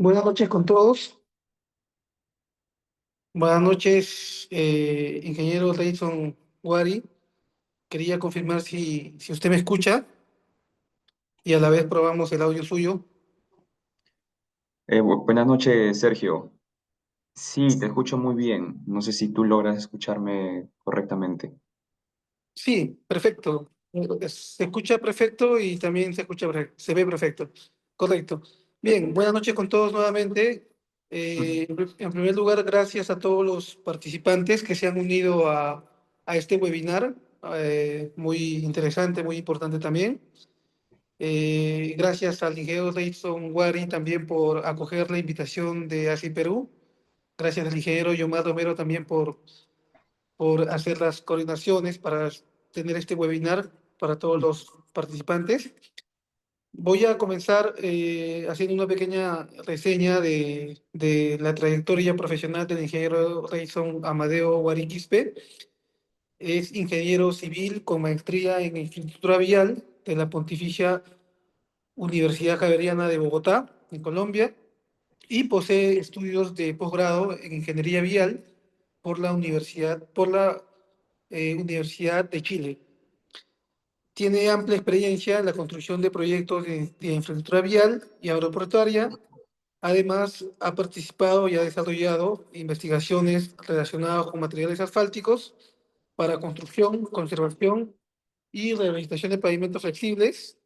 Buenas noches con todos. Buenas noches, ingeniero Rayson Wari. Quería confirmar si usted me escucha y a la vez probamos el audio suyo. Buenas noches, Sergio. Sí, te escucho muy bien. No sé si tú logras escucharme correctamente. Sí, perfecto. Se escucha perfecto y también se ve perfecto. Correcto. Bien, buenas noches con todos nuevamente. En primer lugar, gracias a todos los participantes que se han unido a este webinar, muy interesante, muy importante también. Gracias al ingeniero Rayson Wari también por acoger la invitación de ASI Perú. Gracias al ingeniero Yomar Romero también por hacer las coordinaciones para tener este webinar para todos los participantes. Voy a comenzar haciendo una pequeña reseña de la trayectoria profesional del ingeniero Rayson Amadeo Wari Quispe. Es ingeniero civil con maestría en infraestructura vial de la Pontificia Universidad Javeriana de Bogotá, en Colombia, y posee estudios de posgrado en ingeniería vial por la Universidad de Chile. Tiene amplia experiencia en la construcción de proyectos de infraestructura vial y aeroportuaria. Además, ha participado y ha desarrollado investigaciones relacionadas con materiales asfálticos para construcción, conservación y rehabilitación de pavimentos flexibles.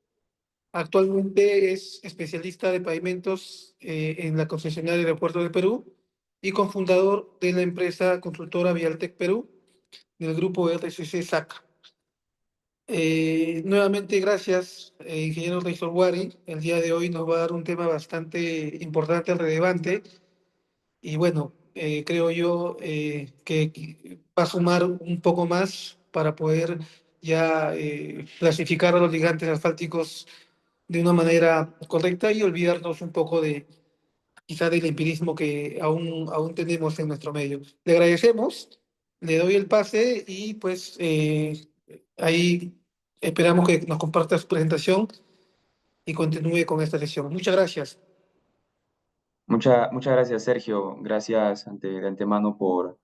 Actualmente es especialista de pavimentos en la concesionaria Aeropuerto del Perú y cofundador de la empresa constructora Vialtec Perú, del grupo RCC SAC. Nuevamente, gracias, ingeniero Reysor Wari. El día de hoy nos va a dar un tema bastante importante, relevante, y bueno, creo yo que va a sumar un poco más para poder ya clasificar a los ligantes asfálticos de una manera correcta y olvidarnos un poco de quizá del empirismo que aún tenemos en nuestro medio. Le agradecemos, le doy el pase y pues ahí esperamos que nos comparta su presentación y continúe con esta sesión. Muchas gracias. Muchas gracias, Sergio. Gracias de antemano por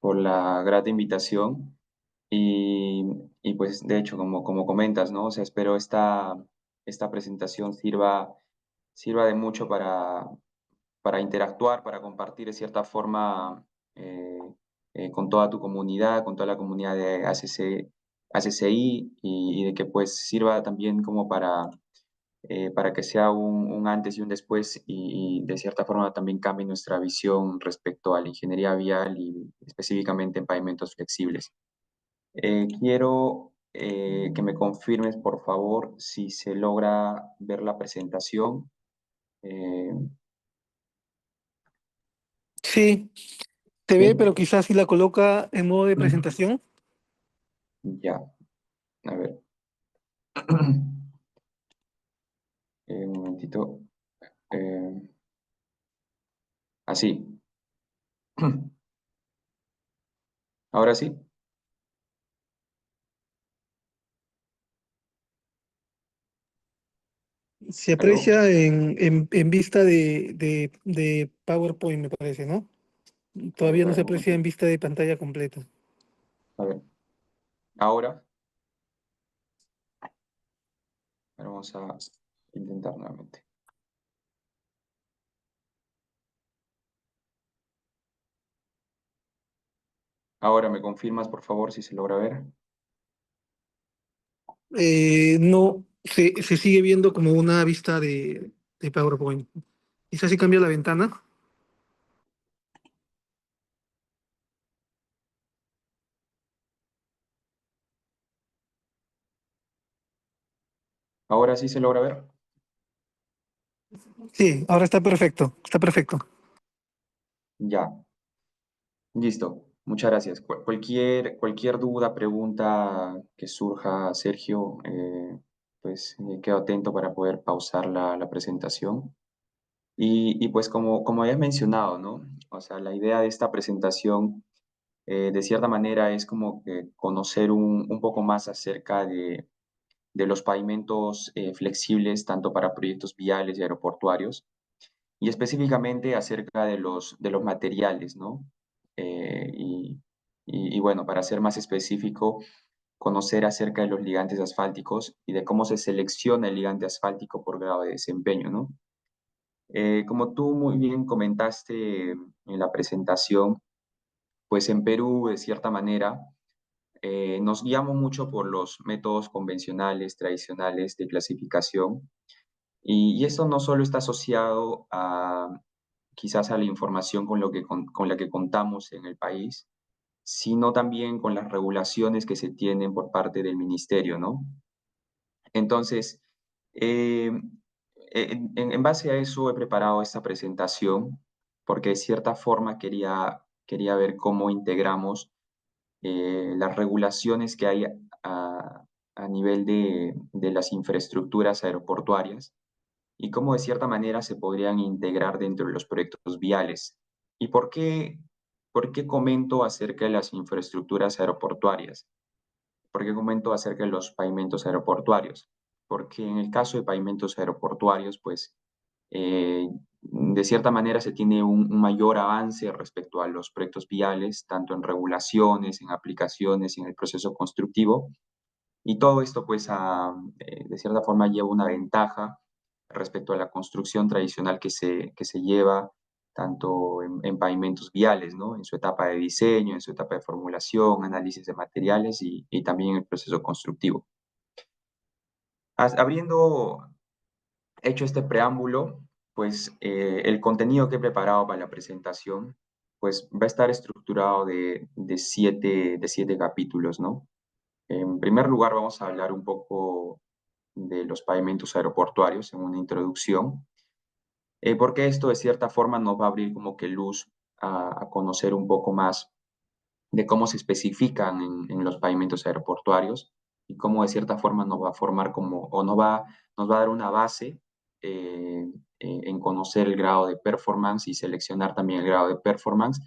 la grata invitación. Y, y pues, de hecho, como comentas, ¿no? O sea, espero esta presentación sirva de mucho para interactuar, para compartir de cierta forma eh, con toda tu comunidad, con toda la comunidad de ACCI y de que pues sirva también como para que sea un antes y un después y de cierta forma también cambie nuestra visión respecto a la ingeniería vial y específicamente en pavimentos flexibles. Quiero que me confirmes, por favor, si se logra ver la presentación. Eh, Sí, te ve, pero ¿Sí? quizás si la coloca en modo de presentación. Ya, a ver. Un momentito. Eh, así. Ahora sí. Se ¿Aló? aprecia en vista de PowerPoint, me parece, ¿no? Todavía no A se ver, un aprecia en momentito. vista de pantalla completa. A ver. Ahora. Ahora vamos a intentar nuevamente. Ahora me confirmas, por favor, si se logra ver. No, se sigue viendo como una vista de PowerPoint. Quizás si cambia la ventana. Ahora sí se logra ver. Sí, ahora está perfecto, está perfecto. Ya. Listo. Muchas gracias. Cualquier duda, pregunta que surja, Sergio, pues quedo atento para poder pausar la presentación. Y pues como habías mencionado, ¿no? O sea, la idea de esta presentación, de cierta manera, es como que conocer un poco más acerca de los pavimentos flexibles, tanto para proyectos viales y aeroportuarios. y específicamente acerca de los materiales, ¿no? Eh, y, y bueno, para ser más específico, conocer acerca de los ligantes asfálticos y de cómo se selecciona el ligante asfáltico por grado de desempeño, ¿no? Como tú muy bien comentaste en la presentación, pues en Perú, de cierta manera, nos guiamos mucho por los métodos convencionales, tradicionales de clasificación, y esto no solo está asociado a quizás a la información con la que contamos en el país, sino también con las regulaciones que se tienen por parte del ministerio, ¿no? Entonces, eh, en base a eso he preparado esta presentación porque de cierta forma quería ver cómo integramos las regulaciones que hay a, a nivel de las infraestructuras aeroportuarias y cómo de cierta manera se podrían integrar dentro de los proyectos viales. ¿Y por qué comento acerca de las infraestructuras aeroportuarias? ¿Por qué comento acerca de los pavimentos aeroportuarios? Porque en el caso de pavimentos aeroportuarios, pues de cierta manera se tiene un mayor avance respecto a los proyectos viales, tanto en regulaciones, en aplicaciones, en el proceso constructivo. Y todo esto, pues, de cierta forma lleva una ventaja respecto a la construcción tradicional que se lleva tanto en pavimentos viales, ¿no? En su etapa de diseño, en su etapa de formulación, análisis de materiales y también en el proceso constructivo. Habiendo hecho este preámbulo, pues el contenido que he preparado para la presentación, pues va a estar estructurado de siete capítulos, ¿no? En primer lugar, vamos a hablar un poco de los pavimentos aeroportuarios en una introducción, porque esto de cierta forma nos va a abrir como que luz a conocer un poco más de cómo se especifican en los pavimentos aeroportuarios y cómo de cierta forma nos va a formar como, o nos va a dar una base en conocer el grado de performance y seleccionar también el grado de performance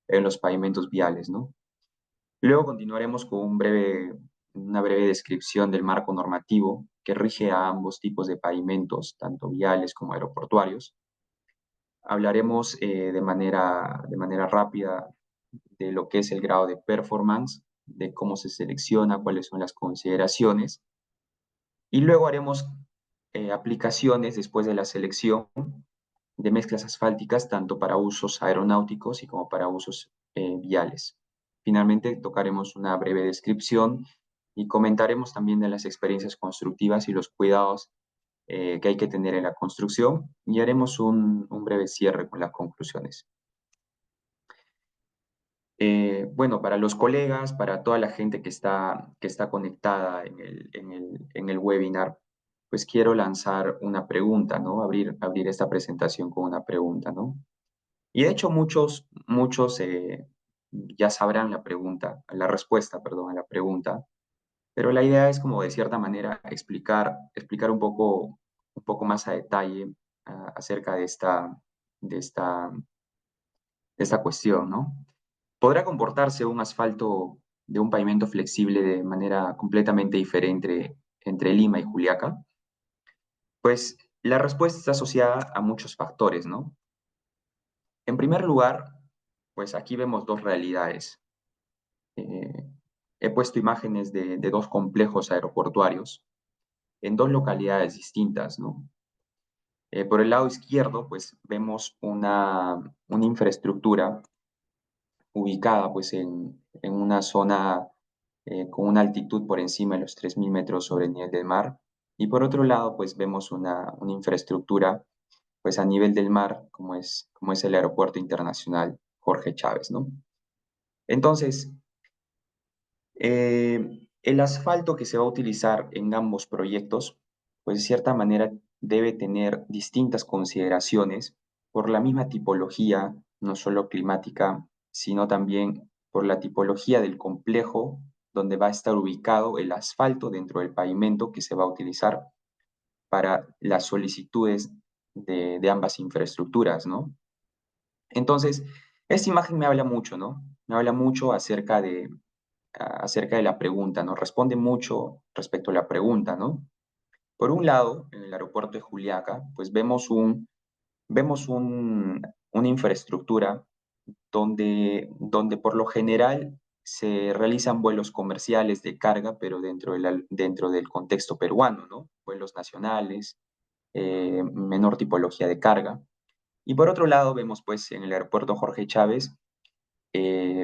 en los pavimentos viales, ¿no? Luego continuaremos con una breve descripción del marco normativo que rige a ambos tipos de pavimentos, tanto viales como aeroportuarios. Hablaremos de manera rápida de lo que es el grado de performance, de cómo se selecciona, cuáles son las consideraciones. Y luego haremos aplicaciones después de la selección de mezclas asfálticas, tanto para usos aeronáuticos y como para usos viales. Finalmente, tocaremos una breve descripción y comentaremos también de las experiencias constructivas y los cuidados que hay que tener en la construcción y haremos un breve cierre con las conclusiones. Bueno, para los colegas, para toda la gente que está conectada en el webinar, pues quiero lanzar una pregunta, ¿no? Abrir esta presentación con una pregunta, ¿no? Y de hecho muchos ya sabrán la pregunta, la respuesta, perdón, a la pregunta, pero la idea es como de cierta manera explicar un poco más a detalle acerca de esta, de esta cuestión, ¿no? ¿Podrá comportarse un asfalto de un pavimento flexible de manera completamente diferente entre Lima y Juliaca? Pues la respuesta está asociada a muchos factores, ¿no? En primer lugar, pues aquí vemos dos realidades. Eh, He puesto imágenes de dos complejos aeroportuarios en dos localidades distintas, ¿no? Por el lado izquierdo, pues vemos una infraestructura ubicada pues en una zona con una altitud por encima de los 3.000 metros sobre el nivel del mar. Y por otro lado, pues vemos una infraestructura pues a nivel del mar, como es el Aeropuerto Internacional Jorge Chávez, ¿no? Entonces, el asfalto que se va a utilizar en ambos proyectos, pues de cierta manera debe tener distintas consideraciones por la misma tipología, no solo climática, sino también por la tipología del complejo donde va a estar ubicado el asfalto dentro del pavimento que se va a utilizar para las solicitudes de ambas infraestructuras, ¿no? Entonces, esta imagen me habla mucho, ¿no? Me habla mucho acerca de la pregunta, ¿no? Responde mucho respecto a la pregunta, ¿no? Por un lado, en el aeropuerto de Juliaca, pues vemos vemos una infraestructura donde por lo general se realizan vuelos comerciales de carga, pero dentro del contexto peruano, ¿no? Vuelos nacionales, menor tipología de carga. Y por otro lado, vemos pues en el aeropuerto Jorge Chávez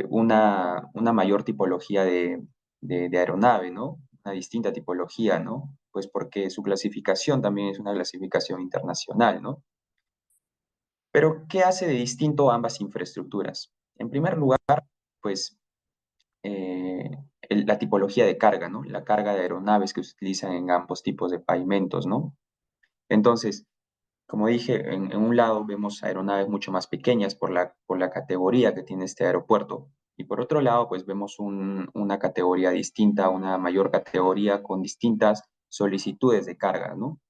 una mayor tipología de aeronave, ¿no? Una distinta tipología, ¿no? Pues porque su clasificación también es una clasificación internacional, ¿no? Pero, ¿qué hace de distinto ambas infraestructuras? En primer lugar, pues eh, la tipología de carga, ¿no? La carga de aeronaves que se utilizan en ambos tipos de pavimentos, ¿no? Entonces, como dije, en un lado vemos aeronaves mucho más pequeñas por la categoría que tiene este aeropuerto. Y por otro lado, pues vemos una categoría distinta, una mayor categoría con distintas solicitudes de carga, ¿no?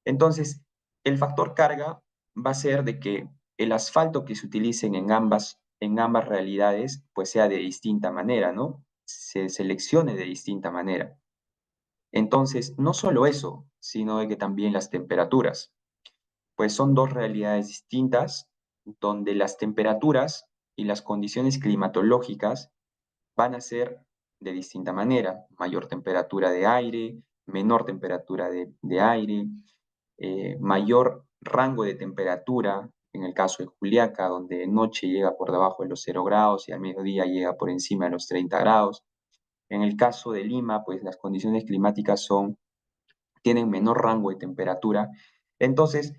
Entonces, el factor carga va a ser de que el asfalto que se utilicen en ambas realidades, pues sea de distinta manera, ¿no? Se seleccione de distinta manera. Entonces, no solo eso, sino de que también las temperaturas, pues son dos realidades distintas donde las temperaturas y las condiciones climatológicas van a ser de distinta manera, mayor temperatura de aire, menor temperatura de aire, mayor rango de temperatura, en el caso de Juliaca, donde de noche llega por debajo de los 0 grados y al mediodía llega por encima de los 30 grados. En el caso de Lima, pues las condiciones climáticas tienen menor rango de temperatura. Entonces,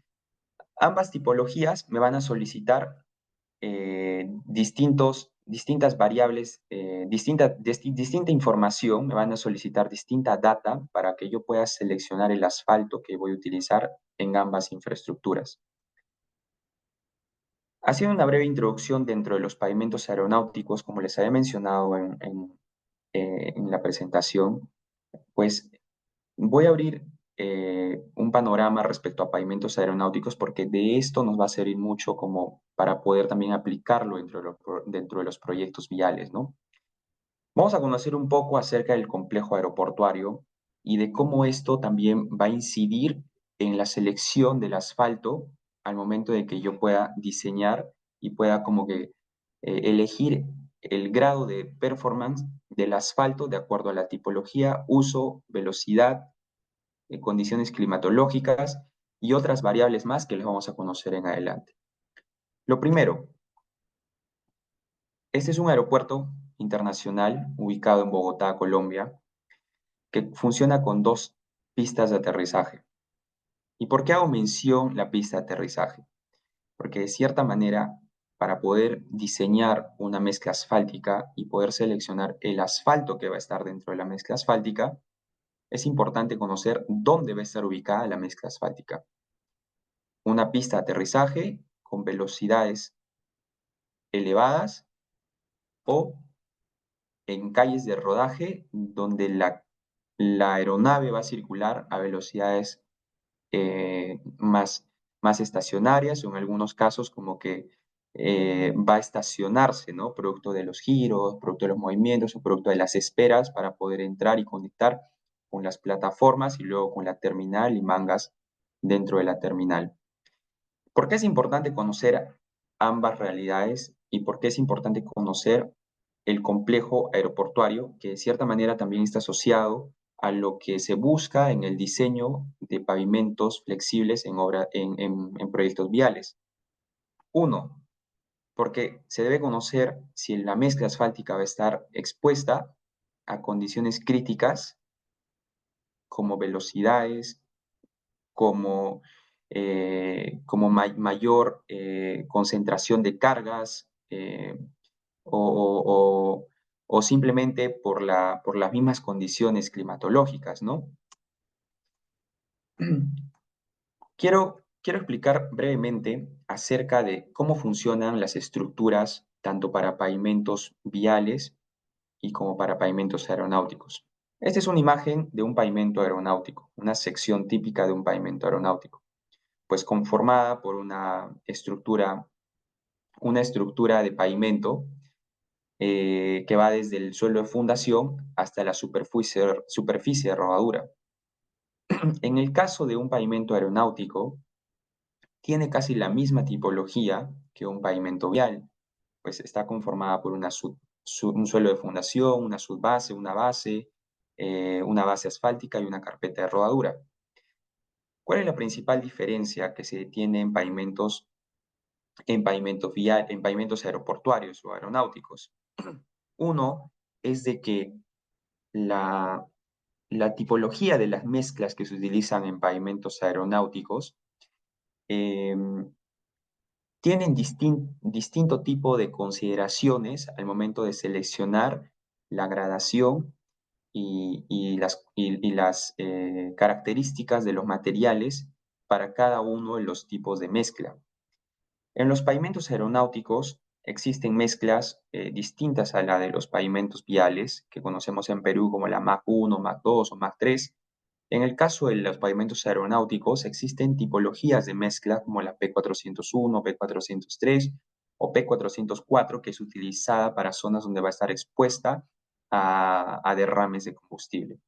ambas tipologías me van a solicitar distintas variables, distinta información, me van a solicitar distinta data para que yo pueda seleccionar el asfalto que voy a utilizar en ambas infraestructuras. Haciendo una breve introducción dentro de los pavimentos aeronáuticos, como les había mencionado en la presentación, pues voy a abrir un panorama respecto a pavimentos aeronáuticos porque de esto nos va a servir mucho como para poder también aplicarlo dentro de los proyectos viales, ¿no? Vamos a conocer un poco acerca del complejo aeroportuario y de cómo esto también va a incidir en la selección del asfalto al momento de que yo pueda diseñar y pueda como que elegir el grado de performance del asfalto de acuerdo a la tipología, uso, velocidad, condiciones climatológicas y otras variables más que les vamos a conocer en adelante. Lo primero, este es un aeropuerto internacional ubicado en Bogotá, Colombia, que funciona con dos pistas de aterrizaje. ¿Y por qué hago mención la pista de aterrizaje? Porque de cierta manera, para poder diseñar una mezcla asfáltica y poder seleccionar el asfalto que va a estar dentro de la mezcla asfáltica, es importante conocer dónde va a estar ubicada la mezcla asfáltica. Una pista de aterrizaje con velocidades elevadas o en calles de rodaje donde la aeronave va a circular a velocidades más estacionarias o en algunos casos como que va a estacionarse, ¿no? Producto de los giros, producto de los movimientos o producto de las esperas para poder entrar y conectar con las plataformas y luego con la terminal y mangas dentro de la terminal. ¿Por qué es importante conocer ambas realidades y por qué es importante conocer el complejo aeroportuario, que de cierta manera también está asociado a lo que se busca en el diseño de pavimentos flexibles en proyectos viales? Uno, porque se debe conocer si la mezcla asfáltica va a estar expuesta a condiciones críticas como velocidades, como mayor concentración de cargas o, o simplemente por las mismas condiciones climatológicas, ¿no? Quiero explicar brevemente acerca de cómo funcionan las estructuras tanto para pavimentos viales y como para pavimentos aeronáuticos. Esta es una imagen de un pavimento aeronáutico, una sección típica de un pavimento aeronáutico, pues conformada por una estructura de pavimento que va desde el suelo de fundación hasta la superficie de rodadura. En el caso de un pavimento aeronáutico, tiene casi la misma tipología que un pavimento vial, pues está conformada por un suelo de fundación, una subbase, una base asfáltica y una carpeta de rodadura. ¿Cuál es la principal diferencia que se tiene en pavimentos aeroportuarios o aeronáuticos? Uno es de que la, la tipología de las mezclas que se utilizan en pavimentos aeronáuticos em, tienen distinto tipo de consideraciones al momento de seleccionar la gradación y las características de los materiales para cada uno de los tipos de mezcla. En los pavimentos aeronáuticos existen mezclas distintas a la de los pavimentos viales que conocemos en Perú como la MAC 1, MAC 2 o MAC 3. En el caso de los pavimentos aeronáuticos existen tipologías de mezcla como la P401, P403 o P404 que es utilizada para zonas donde va a estar expuesta a derrames de combustible.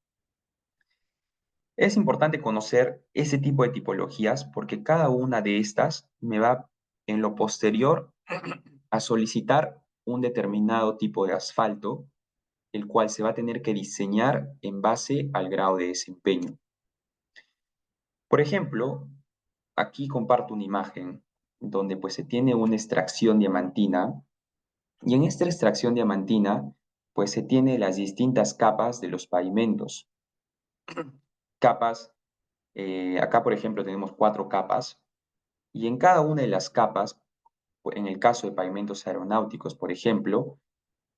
Es importante conocer ese tipo de tipologías porque cada una de estas me va en lo posterior a solicitar un determinado tipo de asfalto, el cual se va a tener que diseñar en base al grado de desempeño. Por ejemplo, aquí comparto una imagen donde pues se tiene una extracción diamantina y en esta extracción diamantina pues se tiene las distintas capas de los pavimentos. Capas, acá por ejemplo tenemos 4 capas y en cada una de las capas, en el caso de pavimentos aeronáuticos por ejemplo,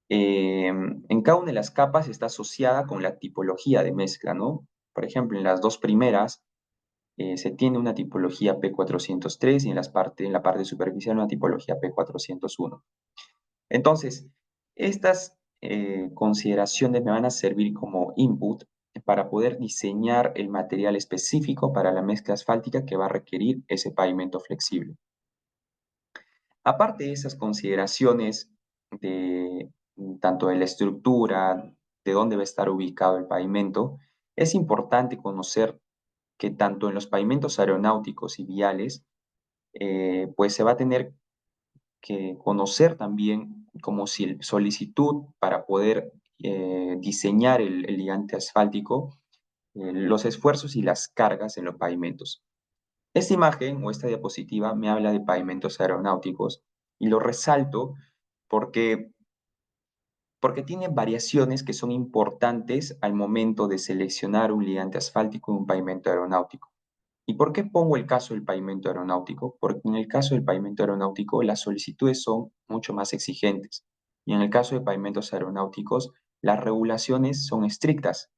en cada una de las capas está asociada con la tipología de mezcla, ¿no? Por ejemplo, en las dos primeras se tiene una tipología P403 y en la parte superficial una tipología P401. Entonces, estas consideraciones me van a servir como input para poder diseñar el material específico para la mezcla asfáltica que va a requerir ese pavimento flexible. Aparte de esas consideraciones de tanto de la estructura, de dónde va a estar ubicado el pavimento, es importante conocer que tanto en los pavimentos aeronáuticos y viales, pues se va a tener que conocer también como si solicitud para poder diseñar el ligante asfáltico, los esfuerzos y las cargas en los pavimentos. Esta imagen o esta diapositiva me habla de pavimentos aeronáuticos y lo resalto porque, porque tiene variaciones que son importantes al momento de seleccionar un ligante asfáltico en un pavimento aeronáutico. ¿Y por qué pongo el caso del pavimento aeronáutico? Porque en el caso del pavimento aeronáutico las solicitudes son mucho más exigentes y en el caso de pavimentos aeronáuticos las regulaciones son estrictas.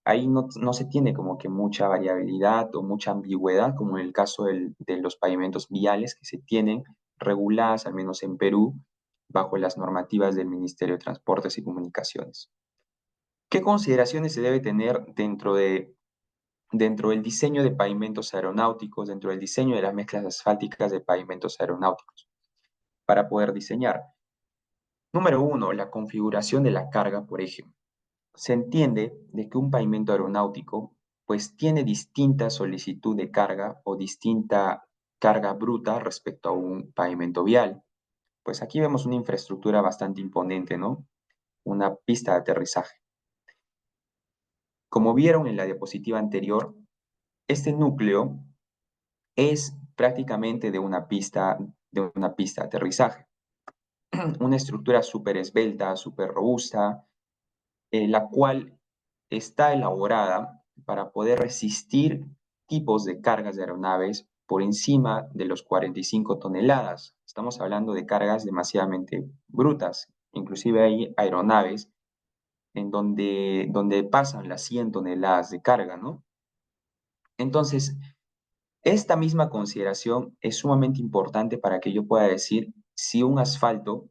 Ahí no se tiene como que mucha variabilidad o mucha ambigüedad como en el caso de los pavimentos viales que se tienen reguladas, al menos en Perú, bajo las normativas del Ministerio de Transportes y Comunicaciones. ¿Qué consideraciones se debe tener dentro del diseño de pavimentos aeronáuticos, dentro del diseño de las mezclas asfálticas de pavimentos aeronáuticos, para poder diseñar? Número uno, la configuración de la carga por eje? Se entiende de que un pavimento aeronáutico pues tiene distinta solicitud de carga o distinta carga bruta respecto a un pavimento vial. Pues aquí vemos una infraestructura bastante imponente, ¿no? Una pista de aterrizaje. Como vieron en la diapositiva anterior, este núcleo es prácticamente de una pista de aterrizaje. Una estructura súper esbelta, súper robusta, la cual está elaborada para poder resistir tipos de cargas de aeronaves por encima de los 45 toneladas. Estamos hablando de cargas demasiadamente brutas. Inclusive hay aeronaves en donde pasan las 100 toneladas de carga, ¿no? Entonces, esta misma consideración es sumamente importante para que yo pueda decir si un asfalto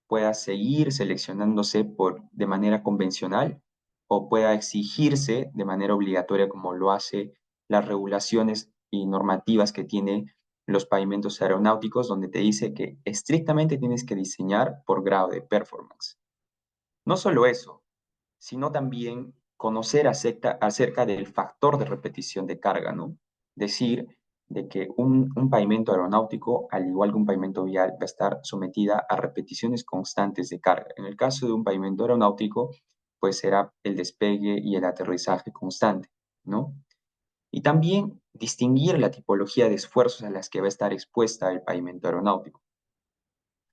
pueda seguir seleccionándose de manera convencional o pueda exigirse de manera obligatoria como lo hace las regulaciones y normativas que tienen los pavimentos aeronáuticos, donde te dice que estrictamente tienes que diseñar por grado de performance. No solo eso, sino también conocer acerca del factor de repetición de carga, ¿no? Decir, de que un pavimento aeronáutico, al igual que un pavimento vial, va a estar sometida a repeticiones constantes de carga. En el caso de un pavimento aeronáutico, pues será el despegue y el aterrizaje constante, ¿no? Y también distinguir la tipología de esfuerzos a las que va a estar expuesta el pavimento aeronáutico.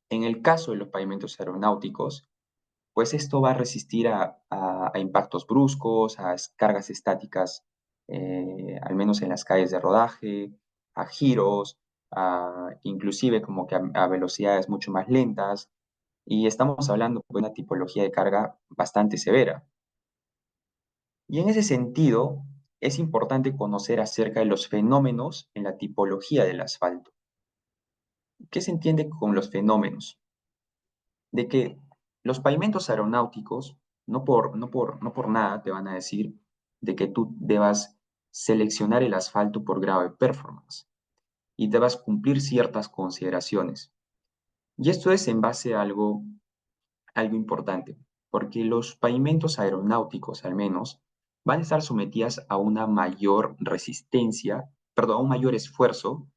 En el caso de los pavimentos aeronáuticos, pues esto va a resistir a impactos bruscos, a cargas estáticas, al menos en las calles de rodaje, a giros, inclusive como que a velocidades mucho más lentas. Y estamos hablando de una tipología de carga bastante severa. Y en ese sentido, es importante conocer acerca de los fenómenos en la tipología del asfalto. ¿Qué se entiende con los fenómenos? De que los pavimentos aeronáuticos, no por nada te van a decir de que tú debas seleccionar el asfalto por grado de performance y debas cumplir ciertas consideraciones. Y esto es en base a algo importante, porque los pavimentos aeronáuticos, al menos, van a estar sometidas a una mayor resistencia, perdón, a un mayor esfuerzo,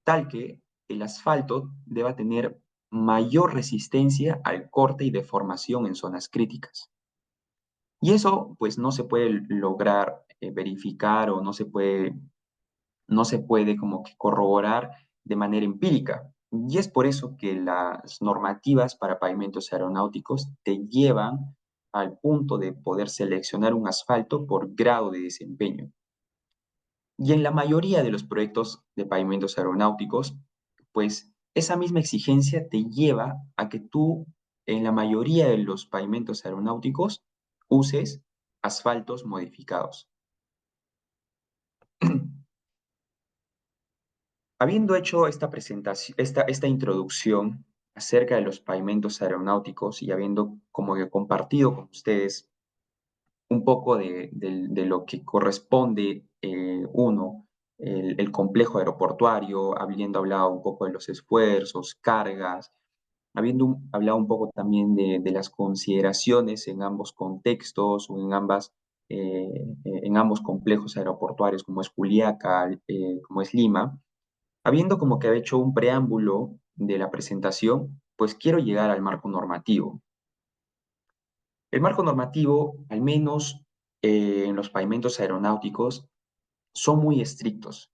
tal que el asfalto deba tener mayor resistencia al corte y deformación en zonas críticas. Y eso, pues, no se puede lograr verificar o no se puede como que corroborar de manera empírica. Y es por eso que las normativas para pavimentos aeronáuticos te llevan al punto de poder seleccionar un asfalto por grado de desempeño. Y en la mayoría de los proyectos de pavimentos aeronáuticos, pues esa misma exigencia te lleva a que tú, en la mayoría de los pavimentos aeronáuticos, uses asfaltos modificados. Habiendo hecho esta presentación, esta introducción acerca de los pavimentos aeronáuticos y habiendo como que compartido con ustedes un poco de lo que corresponde el complejo aeroportuario, habiendo hablado un poco de los esfuerzos, cargas, habiendo hablado un poco también de las consideraciones en ambos contextos o en ambos complejos aeroportuarios como es Juliaca, como es Lima. Habiendo como que hecho un preámbulo de la presentación, pues quiero llegar al marco normativo. El marco normativo, al menos en los pavimentos aeronáuticos, son muy estrictos.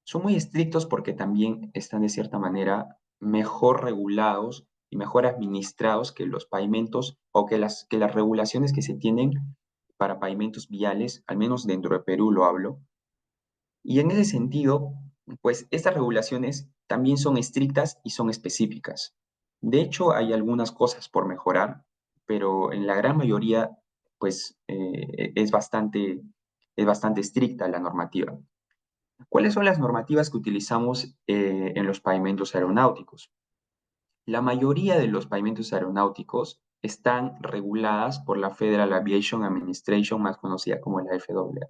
Son muy estrictos porque también están de cierta manera mejor regulados y mejor administrados que los pavimentos o que las regulaciones que se tienen para pavimentos viales, al menos dentro de Perú lo hablo. Y en ese sentido, pues estas regulaciones también son estrictas y son específicas. De hecho, hay algunas cosas por mejorar, pero en la gran mayoría, pues es bastante estricta la normativa. ¿Cuáles son las normativas que utilizamos en los pavimentos aeronáuticos? La mayoría de los pavimentos aeronáuticos están reguladas por la Federal Aviation Administration, más conocida como la FAA.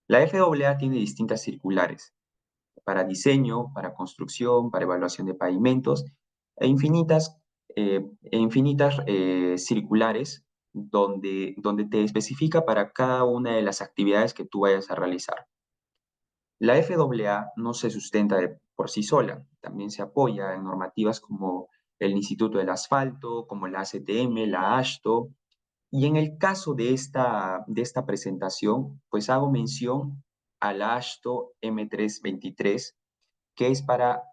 La FAA tiene distintas circulares para diseño, para construcción, para evaluación de pavimentos e infinitas circulares donde te especifica para cada una de las actividades que tú vayas a realizar. La FAA no se sustenta por sí sola, también se apoya en normativas como el Instituto del Asfalto, como la ACTM, la AASHTO, y en el caso de esta presentación, pues hago mención a la AASHTO M323, que es para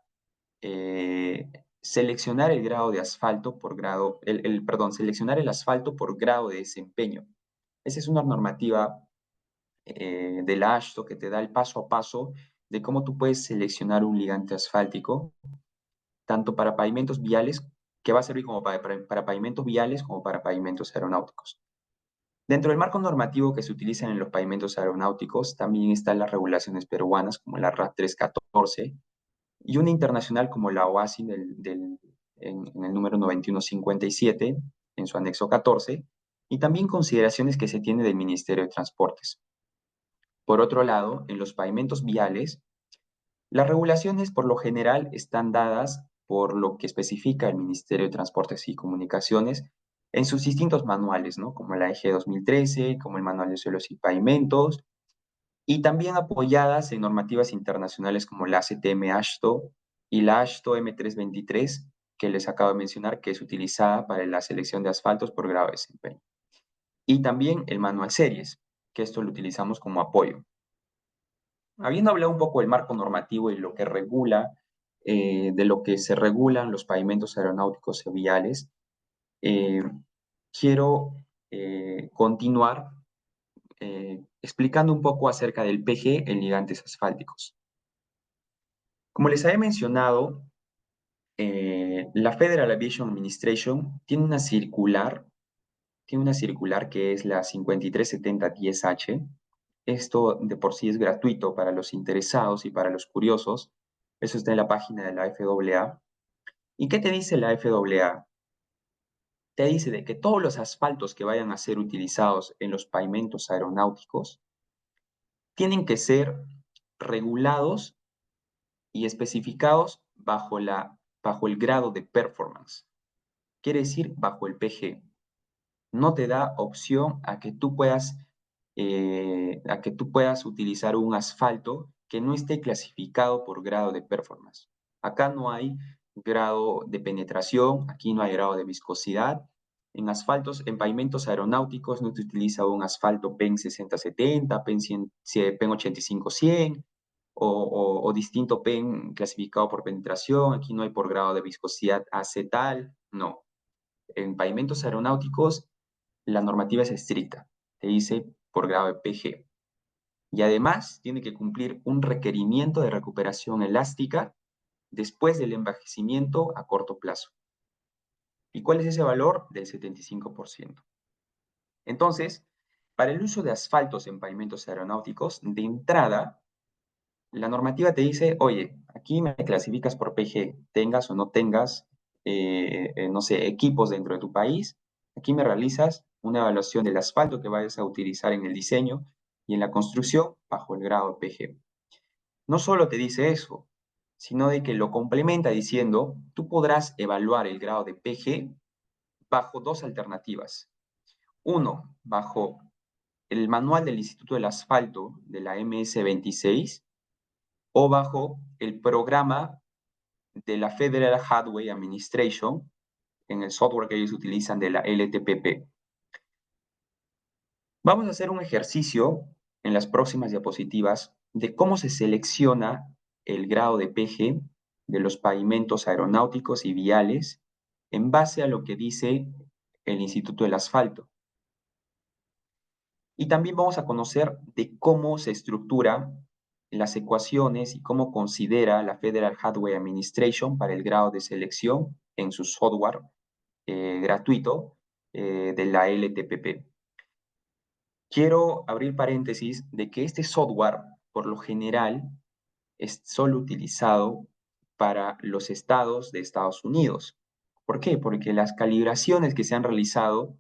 seleccionar el grado de asfalto por grado, perdón, seleccionar el asfalto por grado de desempeño. Esa es una normativa de la AASHTO que te da el paso a paso de cómo tú puedes seleccionar un ligante asfáltico, tanto para pavimentos viales, que va a servir como para pavimentos viales como para pavimentos aeronáuticos. Dentro del marco normativo que se utiliza en los pavimentos aeronáuticos, también están las regulaciones peruanas como la RAT 314 y una internacional como la OASI en el número 9157, en su anexo 14, y también consideraciones que se tiene del Ministerio de Transportes. Por otro lado, en los pavimentos viales, las regulaciones por lo general están dadas por lo que especifica el Ministerio de Transportes y Comunicaciones en sus distintos manuales, ¿no? Como la EG 2013, como el Manual de Suelos y Pavimentos, y también apoyadas en normativas internacionales como la ACTM AASHTO y la AASHTO M323, que les acabo de mencionar, que es utilizada para la selección de asfaltos por grado de desempeño. Y también el manual series, que esto lo utilizamos como apoyo. Habiendo hablado un poco del marco normativo y lo que regula, de lo que se regulan los pavimentos aeronáuticos y viales, eh, quiero continuar explicando un poco acerca del PG en ligantes asfálticos. Como les había mencionado, la Federal Aviation Administration tiene una circular que es la 537010H. Esto de por sí es gratuito para los interesados y para los curiosos. Eso está en la página de la FAA. ¿Y qué te dice la FAA? Te dice de que todos los asfaltos que vayan a ser utilizados en los pavimentos aeronáuticos tienen que ser regulados y especificados bajo el grado de performance, quiere decir bajo el PG. No te da opción a que tú puedas utilizar un asfalto que no esté clasificado por grado de performance. Acá no hay grado de penetración, aquí no hay grado de viscosidad. En asfaltos, en pavimentos aeronáuticos no se utiliza un asfalto PEN 6070, PEN 85-100 o distinto PEN clasificado por penetración. Aquí no hay por grado de viscosidad acetal, no. En pavimentos aeronáuticos la normativa es estricta, te dice por grado de PG. Y además tiene que cumplir un requerimiento de recuperación elástica después del envejecimiento a corto plazo. ¿Y cuál es ese valor? Del 75%. Entonces, para el uso de asfaltos en pavimentos aeronáuticos, de entrada, la normativa te dice, oye, aquí me clasificas por PG, tengas o no tengas, no sé, equipos dentro de tu país. Aquí me realizas una evaluación del asfalto que vayas a utilizar en el diseño y en la construcción bajo el grado PG. No solo te dice eso, sino de que lo complementa diciendo, tú podrás evaluar el grado de PG bajo dos alternativas. Uno, bajo el manual del Instituto del Asfalto de la MS26 o bajo el programa de la Federal Highway Administration en el software que ellos utilizan de la LTPP. Vamos a hacer un ejercicio en las próximas diapositivas de cómo se selecciona el grado de PG de los pavimentos aeronáuticos y viales en base a lo que dice el Instituto del Asfalto. Y también vamos a conocer de cómo se estructura las ecuaciones y cómo considera la Federal Highway Administration para el grado de selección en su software gratuito de la LTPP. Quiero abrir paréntesis de que este software, por lo general, es solo utilizado para los estados de Estados Unidos. ¿Por qué? Porque las calibraciones que se han realizado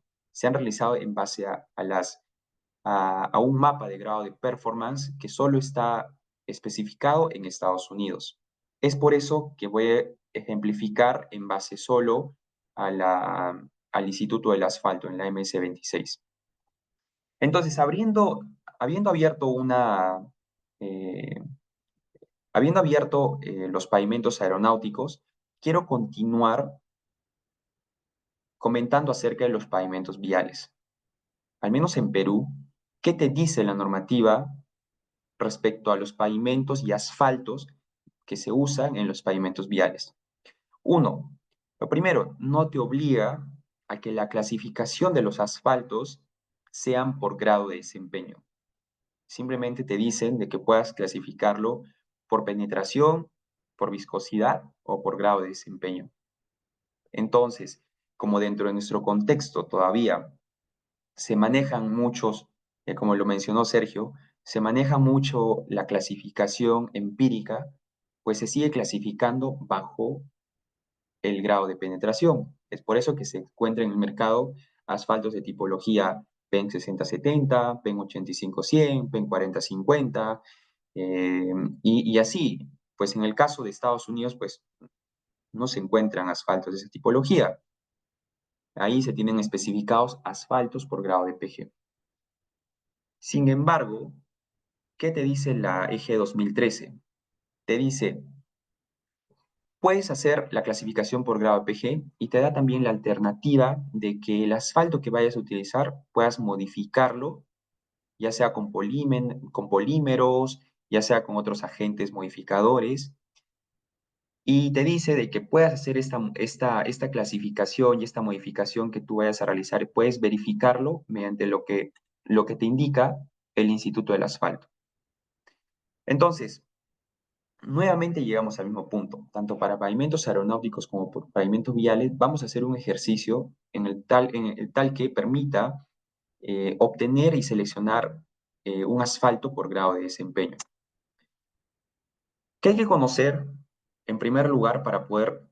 en base a un mapa de grado de performance que solo está especificado en Estados Unidos. Es por eso que voy a ejemplificar en base solo al Instituto del Asfalto, en la MS26. Entonces, habiendo abierto eh, los pavimentos aeronáuticos, quiero continuar comentando acerca de los pavimentos viales. Al menos en Perú, ¿qué te dice la normativa respecto a los pavimentos y asfaltos que se usan en los pavimentos viales? Uno, lo primero, no te obliga a que la clasificación de los asfaltos sean por grado de desempeño. Simplemente te dicen de que puedas clasificarlo por penetración, por viscosidad o por grado de desempeño. Entonces, como dentro de nuestro contexto todavía se manejan muchos, como lo mencionó Sergio, se maneja mucho la clasificación empírica, pues se sigue clasificando bajo el grado de penetración. Es por eso que se encuentra en el mercado asfaltos de tipología PEN 6070, PEN 85-100, PEN 40-50, y así. Pues en el caso de Estados Unidos, pues no se encuentran asfaltos de esa tipología. Ahí se tienen especificados asfaltos por grado de PG. Sin embargo, ¿qué te dice la EG 2013? Te dice, puedes hacer la clasificación por grado de PG y te da también la alternativa de que el asfalto que vayas a utilizar puedas modificarlo, ya sea con polímeros, ya sea con otros agentes modificadores, y te dice de que puedas hacer esta clasificación y esta modificación que tú vayas a realizar, y puedes verificarlo mediante lo que te indica el Instituto del Asfalto. Entonces, nuevamente llegamos al mismo punto. Tanto para pavimentos aeronáuticos como por pavimentos viales, vamos a hacer un ejercicio en el tal que permita obtener y seleccionar un asfalto por grado de desempeño. ¿Qué hay que conocer en primer lugar para poder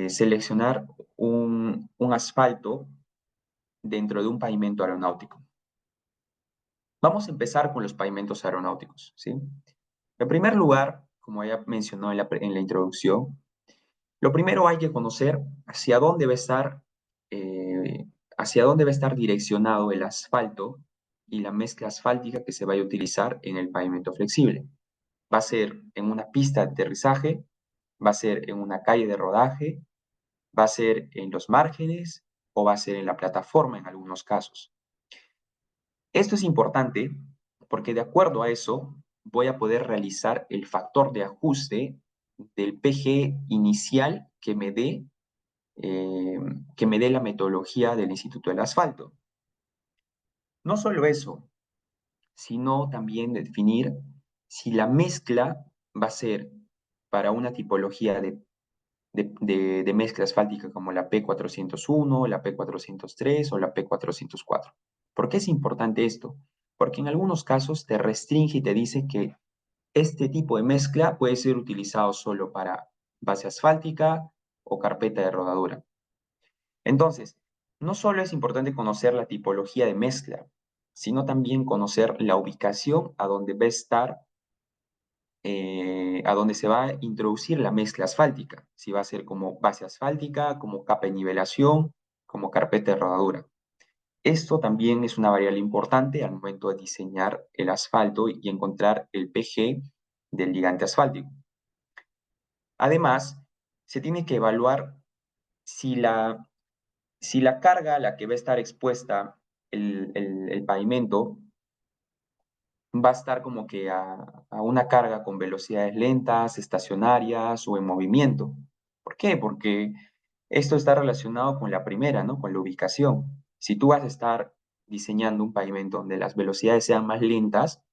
seleccionar un asfalto dentro de un pavimento aeronáutico? Vamos a empezar con los pavimentos aeronáuticos, ¿sí? En primer lugar, como ya mencionó en la introducción, lo primero hay que conocer eh, hacia dónde va a estar direccionado el asfalto y la mezcla asfáltica que se vaya a utilizar en el pavimento flexible. ¿Va a ser en una pista de aterrizaje? ¿Va a ser en una calle de rodaje? ¿Va a ser en los márgenes o va a ser en la plataforma en algunos casos? Esto es importante porque de acuerdo a eso voy a poder realizar el factor de ajuste del PG inicial eh, que me dé la metodología del Instituto del Asfalto. No solo eso, sino también definir si la mezcla va a ser para una tipología de mezcla asfáltica como la P401, la P403 o la P404. ¿Por qué es importante esto? Porque en algunos casos te restringe y te dice que este tipo de mezcla puede ser utilizado solo para base asfáltica o carpeta de rodadura. Entonces, no solo es importante conocer la tipología de mezcla, sino también conocer la ubicación a donde va a estar a donde se va a introducir la mezcla asfáltica, si va a ser como base asfáltica, como capa de nivelación, como carpeta de rodadura. Esto también es una variable importante al momento de diseñar el asfalto y encontrar el PG del ligante asfáltico. Además, se tiene que evaluar si si la carga a la que va a estar expuesta el pavimento va a estar como que a una carga con velocidades lentas, estacionarias o en movimiento. ¿Por qué? Porque esto está relacionado con la primera, ¿no? Con la ubicación. Si tú vas a estar diseñando un pavimento donde las velocidades sean más lentas,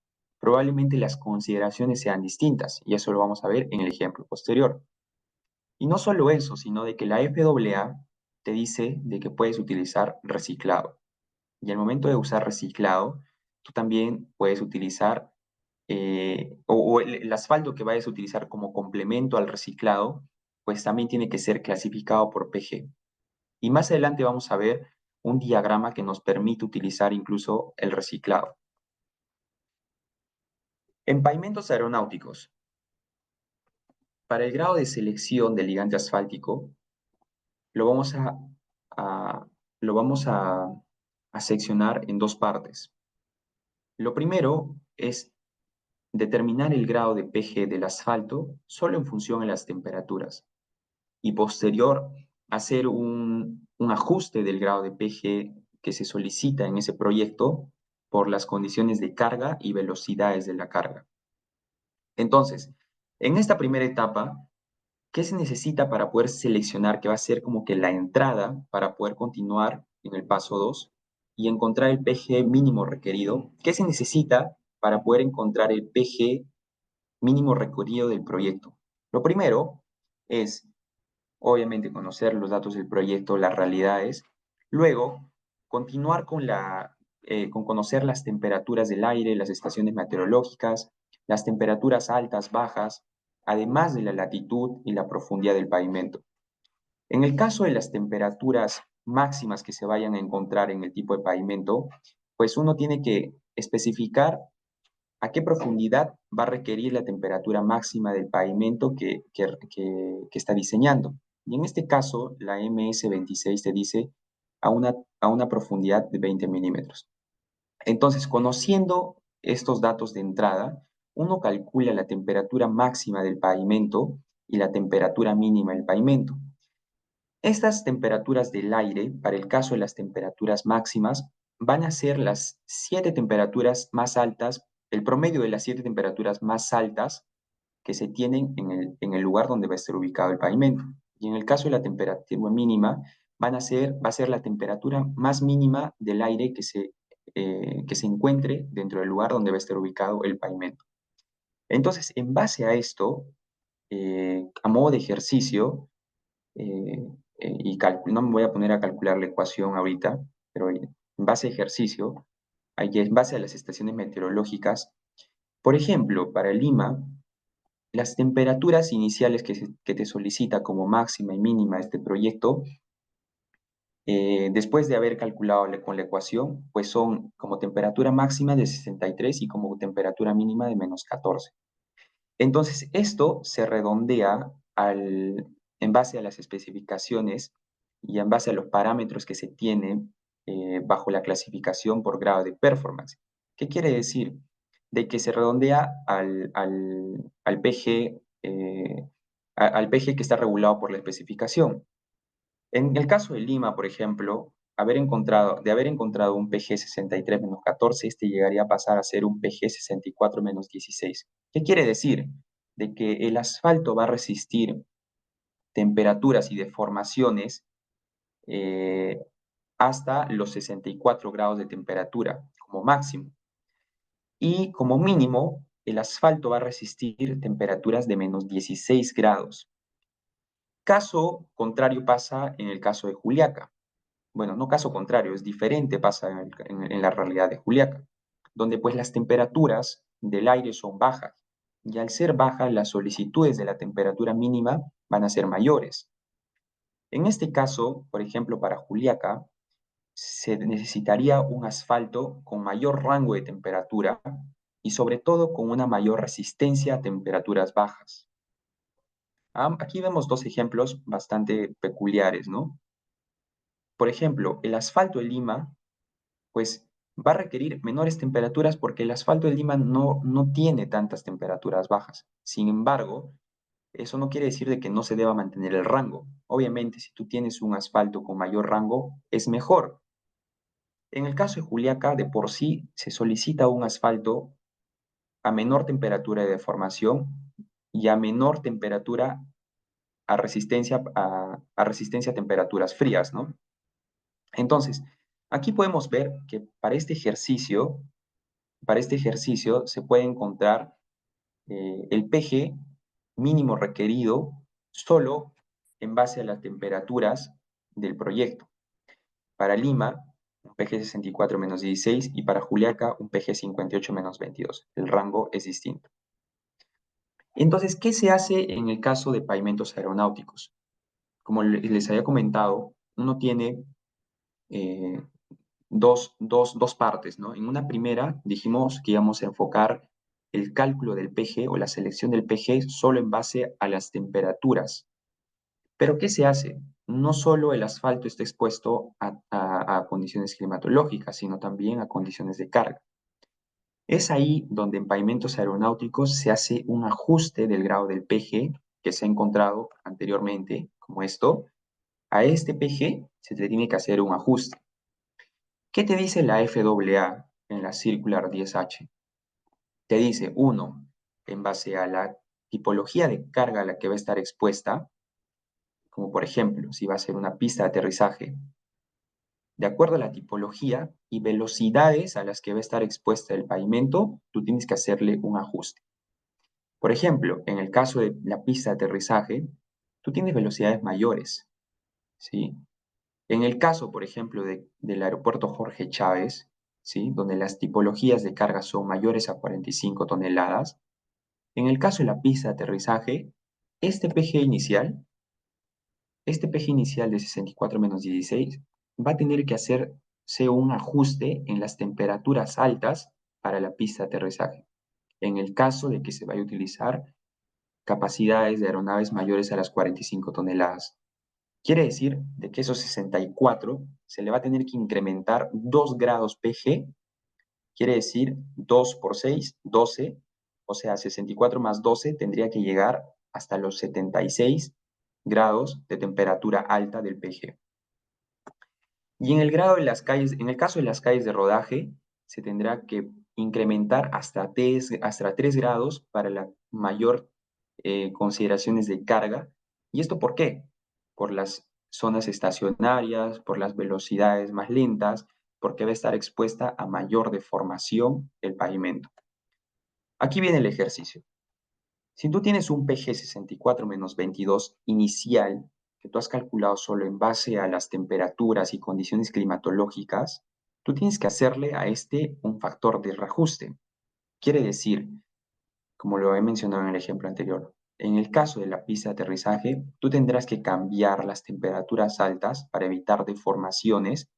probablemente las consideraciones sean distintas, y eso lo vamos a ver en el ejemplo posterior. Y no solo eso, sino de que la FAA te dice de que puedes utilizar reciclado. Y al momento de usar reciclado, tú también puedes utilizar o el asfalto que vayas a utilizar como complemento al reciclado, pues también tiene que ser clasificado por PG. Y más adelante vamos a ver un diagrama que nos permite utilizar incluso el reciclado. En pavimentos aeronáuticos, para el grado de selección del ligante asfáltico, lo vamos a- lo vamos a seccionar en dos partes. Lo primero es determinar el grado de PG del asfalto solo en función de las temperaturas y posterior hacer un ajuste del grado de PG que se solicita en ese proyecto por las condiciones de carga y velocidades de la carga. Entonces, en esta primera etapa, ¿qué se necesita para poder seleccionar que va a ser como que la entrada para poder continuar en el paso 2 y encontrar el PG mínimo requerido? ¿Qué se necesita para poder encontrar el PG mínimo requerido del proyecto? Lo primero es, obviamente, conocer los datos del proyecto, las realidades. Luego, continuar con conocer las temperaturas del aire, las estaciones meteorológicas, las temperaturas altas, bajas, además de la latitud y la profundidad del pavimento. En el caso de las temperaturas máximas que se vayan a encontrar en el tipo de pavimento, pues uno tiene que especificar a qué profundidad va a requerir la temperatura máxima del pavimento que está diseñando. Y en este caso, la MS26 te dice a una profundidad de 20 milímetros. Entonces, conociendo estos datos de entrada, uno calcula la temperatura máxima del pavimento y la temperatura mínima del pavimento. Estas temperaturas del aire, para el caso de las temperaturas máximas, van a ser las 7 temperaturas más altas, el promedio de las 7 temperaturas más altas que se tienen en el lugar donde va a estar ubicado el pavimento. Y en el caso de la temperatura mínima, va a ser la temperatura más mínima del aire que se encuentre dentro del lugar donde va a estar ubicado el pavimento. Entonces, en base a esto, a modo de ejercicio, eh, no me voy a poner a calcular la ecuación ahorita, pero en base a ejercicio, en base a las estaciones meteorológicas, por ejemplo, para Lima, las temperaturas iniciales que te solicita como máxima y mínima este proyecto, después de haber calculado con la ecuación, pues son como temperatura máxima de 63 y como temperatura mínima de -14. Entonces, esto se redondea en base a las especificaciones y en base a los parámetros que se tienen bajo la clasificación por grado de performance. ¿Qué quiere decir? De que se redondea al PG, al PG que está regulado por la especificación. En el caso de Lima, por ejemplo, de haber encontrado un PG 63 -14, este llegaría a pasar a ser un PG 64 -16. ¿Qué quiere decir? De que el asfalto va a resistir temperaturas y deformaciones eh, hasta los 64 grados de temperatura como máximo. Y como mínimo, el asfalto va a resistir temperaturas de -16 grados. Caso contrario pasa en el caso de Juliaca. Bueno, no caso contrario, es diferente, pasa en la realidad de Juliaca, donde pues las temperaturas del aire son bajas, y al ser bajas las solicitudes de la temperatura mínima van a ser mayores. En este caso, por ejemplo, para Juliaca, se necesitaría un asfalto con mayor rango de temperatura y sobre todo con una mayor resistencia a temperaturas bajas. Aquí vemos dos ejemplos bastante peculiares, ¿no? Por ejemplo, el asfalto de Lima pues va a requerir menores temperaturas porque el asfalto de Lima no tiene tantas temperaturas bajas. Sin embargo, eso no quiere decir de que no se deba mantener el rango. Obviamente, si tú tienes un asfalto con mayor rango, es mejor. En el caso de Juliaca, de por sí se solicita un asfalto a menor temperatura de deformación y a menor temperatura a resistencia a temperaturas frías, ¿no? Entonces, aquí podemos ver que para este ejercicio se puede encontrar el PG mínimo requerido solo en base a las temperaturas del proyecto. Para Lima, un PG 64 -16 y para Juliaca, un PG 58 -22. El rango es distinto. Entonces, ¿qué se hace en el caso de pavimentos aeronáuticos? Como les había comentado, uno tiene eh, dos partes, ¿no? En una primera dijimos que íbamos a enfocar el cálculo del PG o la selección del PG solo en base a las temperaturas. Pero ¿qué se hace? No solo el asfalto está expuesto a condiciones climatológicas, sino también a condiciones de carga. Es ahí donde en pavimentos aeronáuticos se hace un ajuste del grado del PG que se ha encontrado anteriormente, como esto. A este PG se le tiene que hacer un ajuste. ¿Qué te dice la FAA en la Circular 10H? Te dice, uno, en base a la tipología de carga a la que va a estar expuesta, como por ejemplo, si va a ser una pista de aterrizaje, de acuerdo a la tipología y velocidades a las que va a estar expuesta el pavimento, tú tienes que hacerle un ajuste. Por ejemplo, en el caso de la pista de aterrizaje, tú tienes velocidades mayores, ¿sí? En el caso, por ejemplo, del aeropuerto Jorge Chávez, ¿sí? Donde las tipologías de carga son mayores a 45 toneladas, en el caso de la pista de aterrizaje, este PG inicial, este PG inicial de 64 -16, va a tener que hacerse un ajuste en las temperaturas altas para la pista de aterrizaje, en el caso de que se vaya a utilizar capacidades de aeronaves mayores a las 45 toneladas. Quiere decir de que esos 64 se le va a tener que incrementar 2 grados PG Quiere decir 2 por 6, 12, o sea, 64 más 12 tendría que llegar hasta los 76 grados de temperatura alta del PG. Y en el grado de las calles, en el caso de las calles de rodaje, se tendrá que incrementar hasta 3 grados para la mayor consideraciones de carga. ¿Y esto por qué? Por las zonas estacionarias, por las velocidades más lentas, porque va a estar expuesta a mayor deformación el pavimento. Aquí viene el ejercicio. Si tú tienes un PG 64 menos 22 inicial, que tú has calculado solo en base a las temperaturas y condiciones climatológicas, tú tienes que hacerle a este un factor de reajuste. Quiere decir, como lo he mencionado en el ejemplo anterior, en el caso de la pista de aterrizaje, tú tendrás que cambiar las temperaturas altas para evitar deformaciones.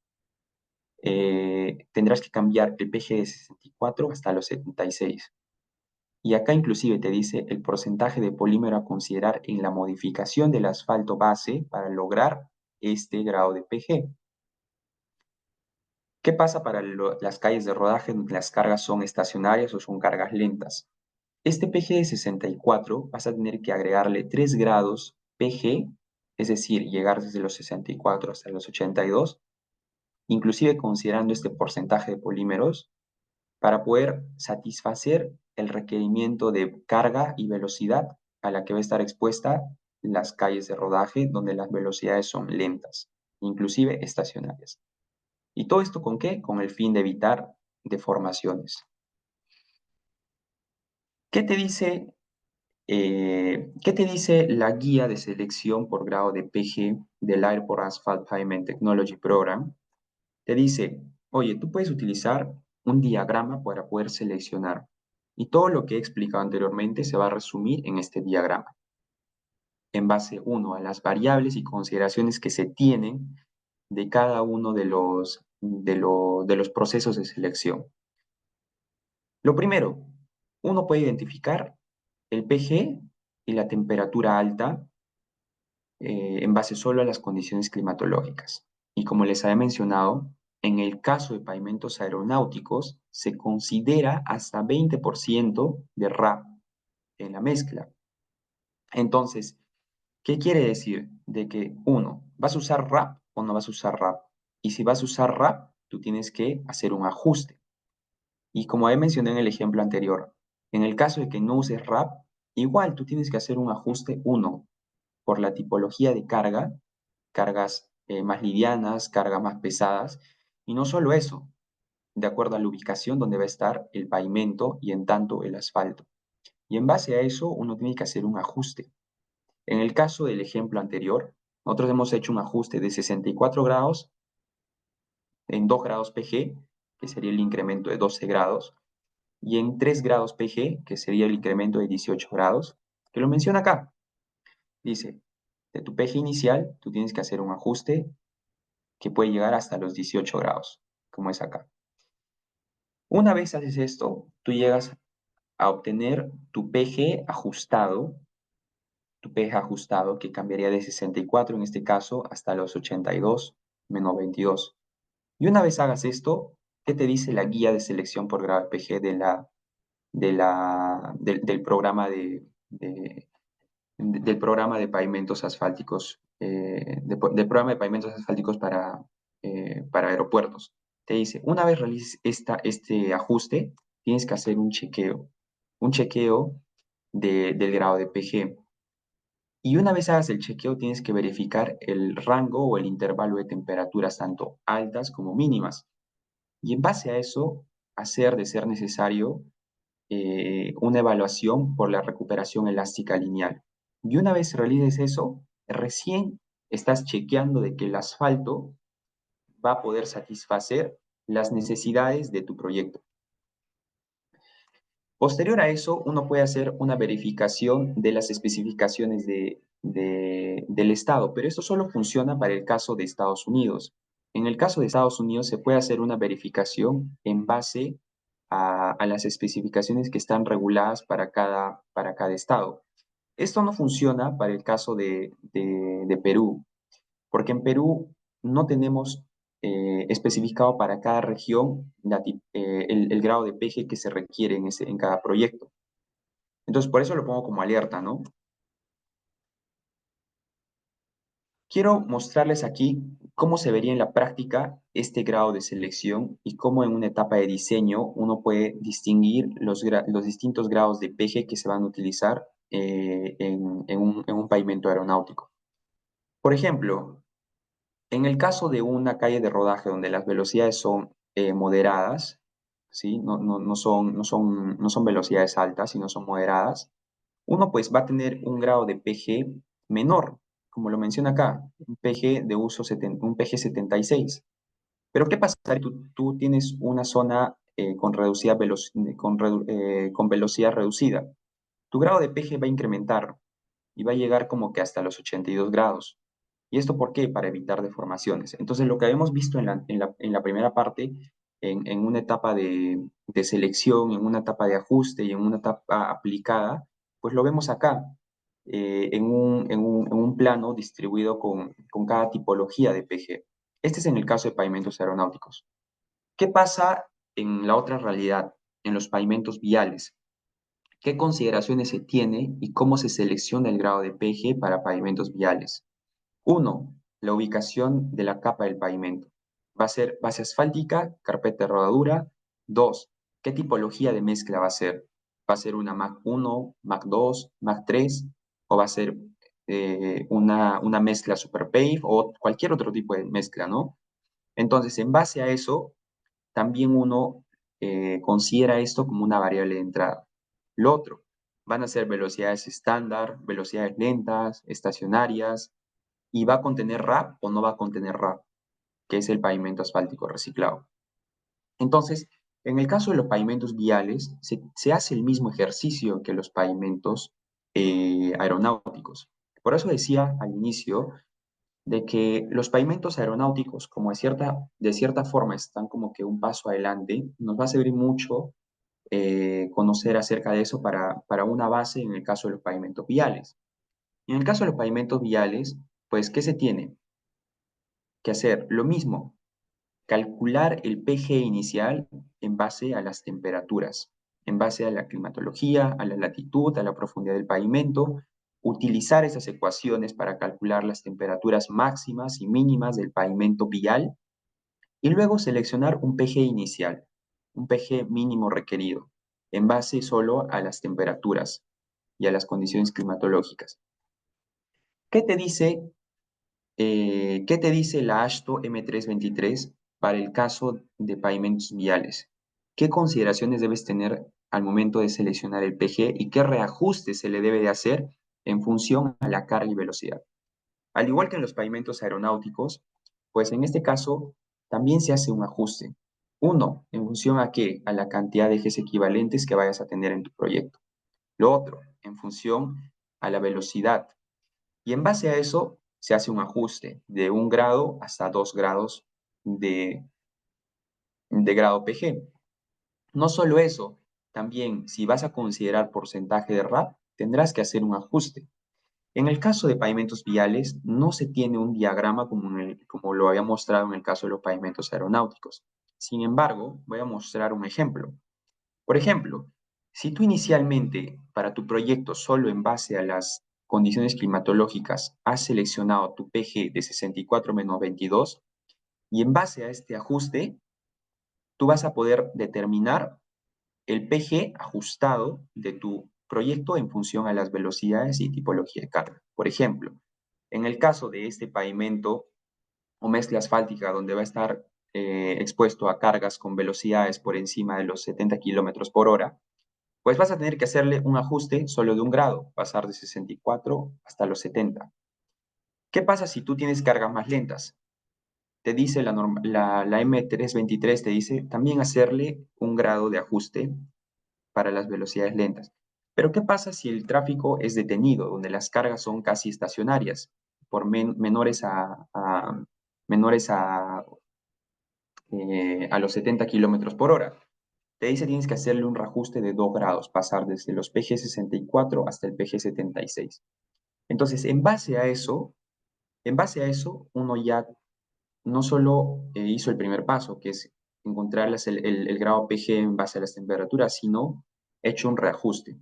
Tendrás que cambiar el PG de 64 hasta los 76. Y acá inclusive te dice el porcentaje de polímero a considerar en la modificación del asfalto base para lograr este grado de PG. ¿Qué pasa para las calles de rodaje donde las cargas son estacionarias o son cargas lentas? Este PG de 64 vas a tener que agregarle 3 grados PG, es decir, llegar desde los 64 hasta los 82, inclusive considerando este porcentaje de polímeros, para poder satisfacer el requerimiento de carga y velocidad a la que va a estar expuesta las calles de rodaje donde las velocidades son lentas, inclusive estacionarias. ¿Y todo esto con qué? Con el fin de evitar deformaciones. ¿Qué te dice, ¿qué te dice la guía de selección por grado de PG del Airport Asphalt Pavement Technology Program? Te dice, oye, tú puedes utilizar un diagrama para poder seleccionar. Y todo lo que he explicado anteriormente se va a resumir en este diagrama, en base, uno, a las variables y consideraciones que se tienen de cada uno de los procesos de selección. Lo primero, uno puede identificar el PG y la temperatura alta en base solo a las condiciones climatológicas. Y como les había mencionado, en el caso de pavimentos aeronáuticos se considera hasta 20% de RAP en la mezcla. Entonces, ¿qué quiere decir? De que, uno, ¿vas a usar RAP o no vas a usar RAP? Y si vas a usar RAP, tú tienes que hacer un ajuste. Y como he mencionado en el ejemplo anterior, en el caso de que no uses RAP, igual tú tienes que hacer un ajuste, uno, por la tipología de carga, cargas más livianas, cargas más pesadas, y no solo eso, de acuerdo a la ubicación donde va a estar el pavimento y en tanto el asfalto. Y en base a eso uno tiene que hacer un ajuste. En el caso del ejemplo anterior, nosotros hemos hecho un ajuste de 64 grados en 2 grados PG, que sería el incremento de 12 grados, y en 3 grados PG, que sería el incremento de 18 grados, que lo menciona acá. Dice, de tu PG inicial, tú tienes que hacer un ajuste que puede llegar hasta los 18 grados, como es acá. Una vez haces esto, tú llegas a obtener tu PG ajustado que cambiaría de 64 en este caso hasta los 82 menos 22. Y una vez hagas esto, ¿qué te dice la guía de selección por grado PG del programa del programa de pavimentos asfálticos, del programa de pavimentos asfálticos para aeropuertos? Te dice, una vez realices este ajuste, tienes que hacer un chequeo del grado de PG. Y una vez hagas el chequeo, tienes que verificar el rango o el intervalo de temperaturas tanto altas como mínimas. Y en base a eso, hacer, de ser necesario, una evaluación por la recuperación elástica lineal. Y una vez realices eso, recién estás chequeando de que el asfalto va a poder satisfacer las necesidades de tu proyecto. Posterior a eso, uno puede hacer una verificación de las especificaciones del Estado, pero esto solo funciona para el caso de Estados Unidos. En el caso de Estados Unidos se puede hacer una verificación en base a las especificaciones que están reguladas para cada estado. Esto no funciona para el caso de Perú, porque en Perú no tenemos especificado para cada región el grado de peje que se requiere en cada proyecto. Entonces, por eso lo pongo como alerta, ¿no? Quiero mostrarles aquí cómo se vería en la práctica este grado de selección y cómo en una etapa de diseño uno puede distinguir los distintos grados de peje que se van a utilizar en un pavimento aeronáutico. Por ejemplo, en el caso de una calle de rodaje donde las velocidades son moderadas, ¿sí? No son velocidades altas, sino son moderadas, uno pues va a tener un grado de PG menor, como lo menciona acá, un PG de uso un PG 76. Pero ¿qué pasa si tú tienes una zona con velocidad reducida? Tu grado de PG va a incrementar y va a llegar como que hasta los 82 grados. ¿Y esto por qué? Para evitar deformaciones. Entonces, lo que habíamos visto en la primera parte, en una etapa de selección, en una etapa de ajuste y en una etapa aplicada, pues lo vemos acá, en un plano distribuido con cada tipología de PG. Este es en el caso de pavimentos aeronáuticos. ¿Qué pasa en la otra realidad, en los pavimentos viales? ¿Qué consideraciones se tiene y cómo se selecciona el grado de PG para pavimentos viales? Uno, la ubicación de la capa del pavimento. ¿Va a ser base asfáltica, carpeta de rodadura? Dos, ¿qué tipología de mezcla va a ser? ¿Va a ser una MAC 1, MAC 2, MAC 3? ¿O va a ser una mezcla super pave o cualquier otro tipo de mezcla, ¿no? Entonces, en base a eso, también uno considera esto como una variable de entrada. Lo otro, van a ser velocidades estándar, velocidades lentas, estacionarias, y va a contener RAP o no va a contener RAP, que es el pavimento asfáltico reciclado. Entonces, en el caso de los pavimentos viales, se hace el mismo ejercicio que los pavimentos aeronáuticos. Por eso decía al inicio de que los pavimentos aeronáuticos, como de cierta forma están como que un paso adelante, nos va a servir mucho conocer acerca de eso para una base en el caso de los pavimentos viales. En el caso de los pavimentos viales, pues, ¿qué se tiene que hacer? Lo mismo, calcular el PG inicial en base a las temperaturas, en base a la climatología, a la latitud, a la profundidad del pavimento, utilizar esas ecuaciones para calcular las temperaturas máximas y mínimas del pavimento vial y luego seleccionar un PG inicial, un PG mínimo requerido, en base solo a las temperaturas y a las condiciones climatológicas. ¿Qué te dice ¿Qué te dice la AASHTO M323 para el caso de pavimentos viales? ¿Qué consideraciones debes tener al momento de seleccionar el PG y qué reajuste se le debe de hacer en función a la carga y velocidad? Al igual que en los pavimentos aeronáuticos, pues en este caso también se hace un ajuste. Uno, en función a qué? A la cantidad de ejes equivalentes que vayas a tener en tu proyecto. Lo otro, en función a la velocidad, y en base a eso se hace un ajuste de 1 grado hasta 2 grados de, de grado PG. No solo eso, también si vas a considerar porcentaje de RAP, tendrás que hacer un ajuste. En el caso de pavimentos viales, no se tiene un diagrama como lo había mostrado en el caso de los pavimentos aeronáuticos. Sin embargo, voy a mostrar un ejemplo. Por ejemplo, si tú inicialmente para tu proyecto solo en base a las condiciones climatológicas has seleccionado tu PG de 64-22 y en base a este ajuste tú vas a poder determinar el PG ajustado de tu proyecto en función a las velocidades y tipología de carga. Por ejemplo, en el caso de este pavimento o mezcla asfáltica donde va a estar expuesto a cargas con velocidades por encima de los 70 kilómetros por hora, pues vas a tener que hacerle un ajuste solo de 1 grado, pasar de 64 hasta los 70. ¿Qué pasa si tú tienes cargas más lentas? Te dice la M323, te dice también hacerle 1 grado de ajuste para las velocidades lentas. Pero ¿qué pasa si el tráfico es detenido, donde las cargas son casi estacionarias, menores menores a los 70 kilómetros por hora? Te dice tienes que hacerle un reajuste de 2 grados, pasar desde los PG 64 hasta el PG 76. Entonces, en base a eso, uno ya no solo hizo el primer paso, que es encontrar el grado pH en base a las temperaturas, sino hecho un reajuste.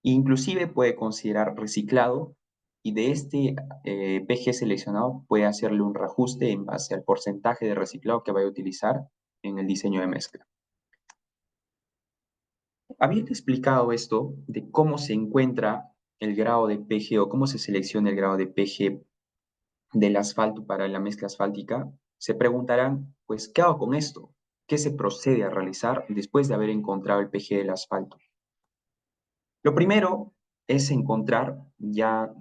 Inclusive puede considerar reciclado y de este pH seleccionado puede hacerle un reajuste en base al porcentaje de reciclado que vaya a utilizar en el diseño de mezcla. Habiendo explicado esto de cómo se encuentra el grado de pH o cómo se selecciona el grado de pH del asfalto para la mezcla asfáltica, se preguntarán, pues, ¿qué hago con esto? ¿Qué se procede a realizar después de haber encontrado el pH del asfalto? Lo primero es encontrar, ya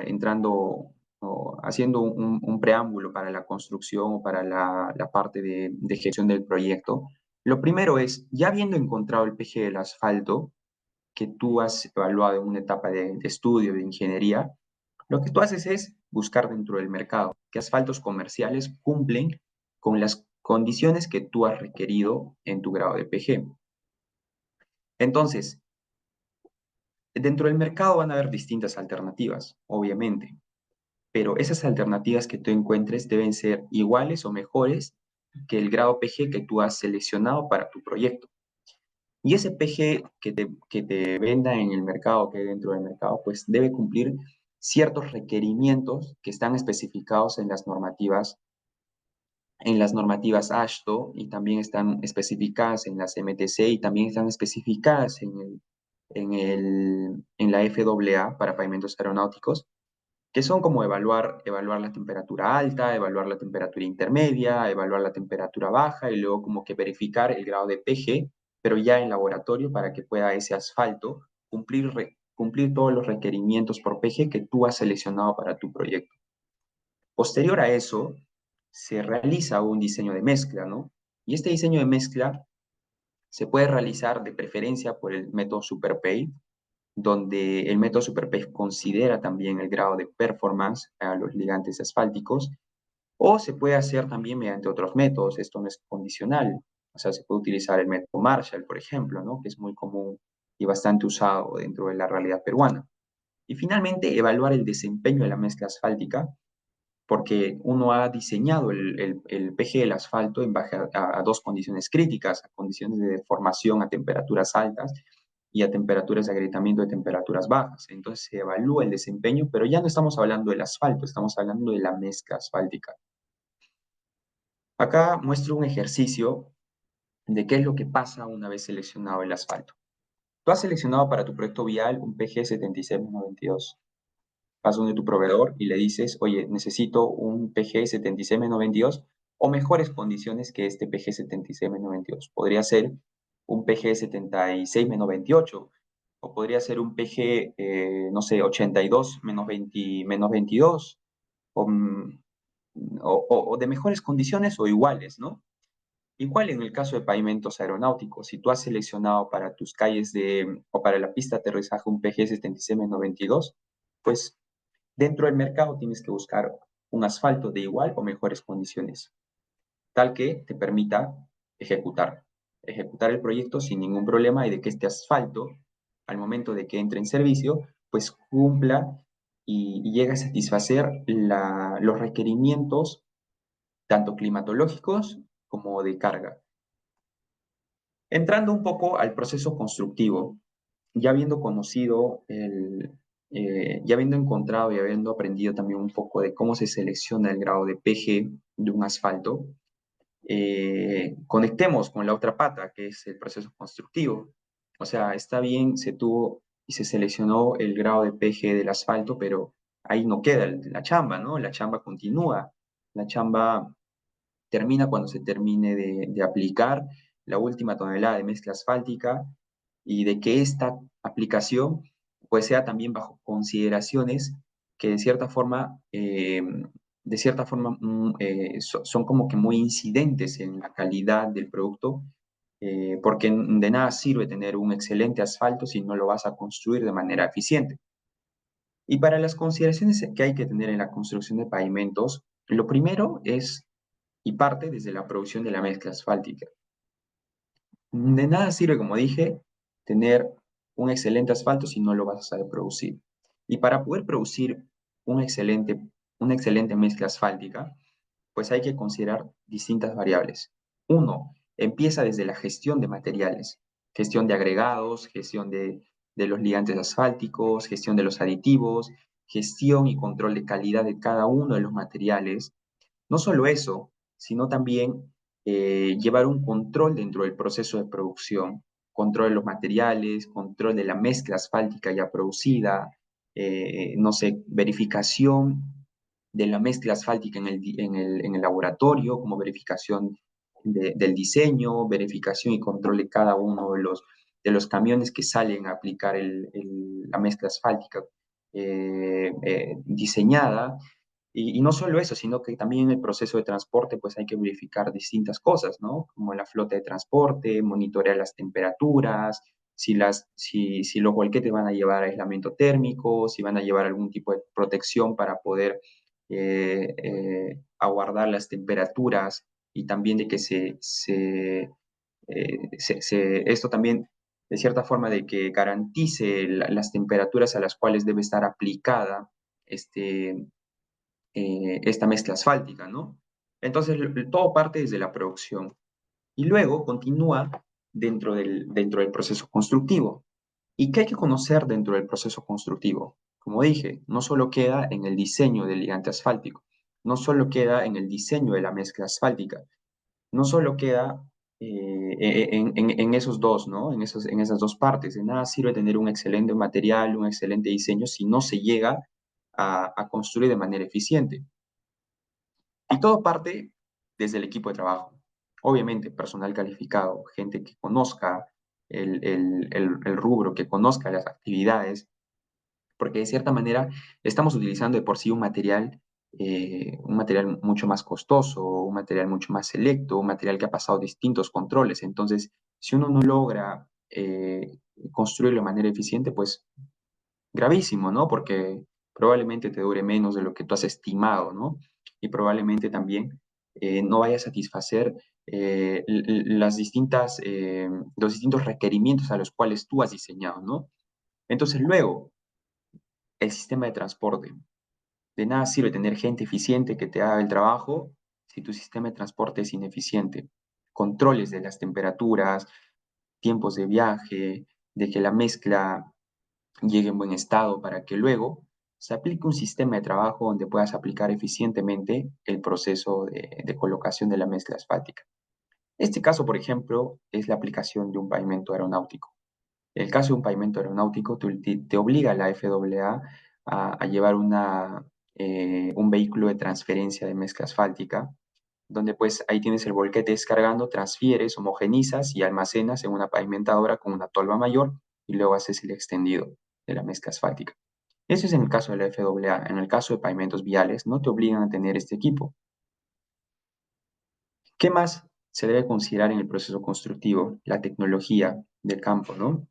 entrando o haciendo un preámbulo para la construcción o para la parte de gestión del proyecto. Lo primero es, ya habiendo encontrado el pH del asfalto, que tú has evaluado en una etapa de estudio, de ingeniería, lo que tú haces es buscar dentro del mercado qué asfaltos comerciales cumplen con las condiciones que tú has requerido en tu grado de pH. Entonces, dentro del mercado van a haber distintas alternativas, obviamente, pero esas alternativas que tú encuentres deben ser iguales o mejores que el grado pH que tú has seleccionado para tu proyecto. Y ese pH que te venda en el mercado, que hay dentro del mercado, pues debe cumplir ciertos requerimientos que están especificados en las normativas AASHTO y también están especificadas en las MTC y también están especificadas en la FAA para pavimentos aeronáuticos, que son como evaluar la temperatura alta, evaluar la temperatura intermedia, evaluar la temperatura baja y luego como que verificar el grado de pH, pero ya en laboratorio para que pueda ese asfalto cumplir todos los requerimientos por pH que tú has seleccionado para tu proyecto. Posterior a eso, se realiza un diseño de mezcla, ¿no? Y este diseño de mezcla se puede realizar de preferencia por el método SuperPay, donde el método SuperPay considera también el grado de performance a los ligantes asfálticos, o se puede hacer también mediante otros métodos, esto no es condicional, o sea, se puede utilizar el método Marshall, por ejemplo, ¿no? Que es muy común y bastante usado dentro de la realidad peruana. Y finalmente, evaluar el desempeño de la mezcla asfáltica, porque uno ha diseñado el PG del asfalto en base a dos condiciones críticas, a condiciones de deformación a temperaturas altas y a temperaturas de agrietamiento de temperaturas bajas. Entonces se evalúa el desempeño, pero ya no estamos hablando del asfalto, estamos hablando de la mezcla asfáltica. Acá muestro un ejercicio de qué es lo que pasa una vez seleccionado el asfalto. Tú has seleccionado para tu proyecto vial un PG 76122. Vas donde tu proveedor y le dices, oye, necesito un PG 76-92 o mejores condiciones que este PG 76-92. Podría ser un PG 76-28 o podría ser un PG, no sé, 82-20-22 o, o de mejores condiciones o iguales, ¿no? Igual en el caso de pavimentos aeronáuticos, si tú has seleccionado para tus calles o para la pista de aterrizaje un PG 76-92, pues dentro del mercado tienes que buscar un asfalto de igual o mejores condiciones, tal que te permita ejecutar el proyecto sin ningún problema y de que este asfalto, al momento de que entre en servicio, pues cumpla y llegue a satisfacer los requerimientos tanto climatológicos como de carga. Entrando un poco al proceso constructivo, ya habiendo conocido ya habiendo encontrado y habiendo aprendido también un poco de cómo se selecciona el grado de pH de un asfalto, conectemos con la otra pata, que es el proceso constructivo. O sea, está bien, se tuvo y se seleccionó el grado de pH del asfalto, pero ahí no queda la chamba, ¿no? La chamba continúa. La chamba termina cuando se termine de aplicar la última tonelada de mezcla asfáltica y de que esta aplicación pues sea también bajo consideraciones que son como que muy incidentes en la calidad del producto, porque de nada sirve tener un excelente asfalto si no lo vas a construir de manera eficiente. Y para las consideraciones que hay que tener en la construcción de pavimentos, lo primero es y parte desde la producción de la mezcla asfáltica. De nada sirve, como dije, tener un excelente asfalto si no lo vas a saber producir. Y para poder producir una excelente mezcla asfáltica, pues hay que considerar distintas variables. Uno, empieza desde la gestión de materiales, gestión de agregados, gestión de los ligantes asfálticos, gestión de los aditivos, gestión y control de calidad de cada uno de los materiales. No solo eso, sino también llevar un control dentro del proceso de producción, control de los materiales, control de la mezcla asfáltica ya producida, no sé, verificación de la mezcla asfáltica en el laboratorio, como verificación del diseño, verificación y control de cada uno de los camiones que salen a aplicar la mezcla asfáltica diseñada. Y no solo eso, sino que también en el proceso de transporte, pues hay que verificar distintas cosas, ¿no? Como la flota de transporte, monitorear las temperaturas, si los volquetes van a llevar aislamiento térmico, si van a llevar algún tipo de protección para poder aguardar las temperaturas y también de que esto también, de cierta forma, de que garantice las temperaturas a las cuales debe estar aplicada esta mezcla asfáltica, ¿no? Entonces, todo parte desde la producción y luego continúa dentro del proceso constructivo. ¿Y qué hay que conocer dentro del proceso constructivo? Como dije, no solo queda en el diseño del ligante asfáltico, no solo queda en el diseño de la mezcla asfáltica, no solo queda en esos dos, ¿no? En esas dos partes. De nada sirve tener un excelente material, un excelente diseño si no se llega a construir de manera eficiente. Y todo parte desde el equipo de trabajo. Obviamente, personal calificado, gente que conozca el rubro, que conozca las actividades, porque de cierta manera estamos utilizando de por sí un material mucho más costoso, un material mucho más selecto, un material que ha pasado distintos controles. Entonces, si uno no logra construirlo de manera eficiente, pues gravísimo, ¿no? Porque probablemente te dure menos de lo que tú has estimado, ¿no? Y probablemente también no vaya a satisfacer los distintos requerimientos a los cuales tú has diseñado, ¿no? Entonces, luego, el sistema de transporte. De nada sirve tener gente eficiente que te haga el trabajo si tu sistema de transporte es ineficiente. Controles de las temperaturas, tiempos de viaje, de que la mezcla llegue en buen estado para que luego se aplique un sistema de trabajo donde puedas aplicar eficientemente el proceso de colocación de la mezcla asfáltica. Este caso, por ejemplo, es la aplicación de un pavimento aeronáutico. El caso de un pavimento aeronáutico te obliga a la FAA a llevar un vehículo de transferencia de mezcla asfáltica, donde pues ahí tienes el volquete descargando, transfieres, homogenizas y almacenas en una pavimentadora con una tolva mayor y luego haces el extendido de la mezcla asfáltica. Eso es en el caso de la FAA. En el caso de pavimentos viales, no te obligan a tener este equipo. ¿Qué más se debe considerar en el proceso constructivo? La tecnología del campo, ¿no?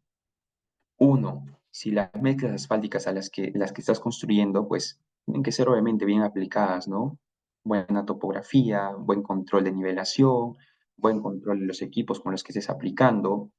Uno, si las mezclas asfálticas a las que estás construyendo, pues tienen que ser obviamente bien aplicadas, ¿no? Buena topografía, buen control de nivelación, buen control de los equipos con los que estés aplicando.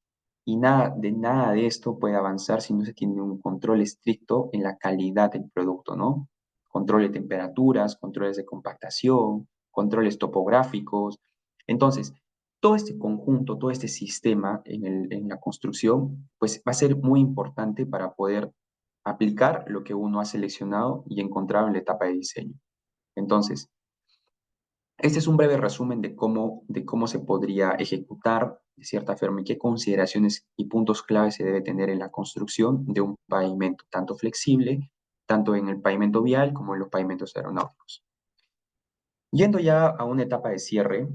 Y nada de esto puede avanzar si no se tiene un control estricto en la calidad del producto, ¿no? Control de temperaturas, controles de compactación, controles topográficos. Entonces, todo este conjunto, todo este sistema en la construcción, pues va a ser muy importante para poder aplicar lo que uno ha seleccionado y encontrado en la etapa de diseño. Entonces, este es un breve resumen de cómo se podría ejecutar de cierta forma y qué consideraciones y puntos clave se debe tener en la construcción de un pavimento, tanto flexible, tanto en el pavimento vial como en los pavimentos aeronáuticos. Yendo ya a una etapa de cierre,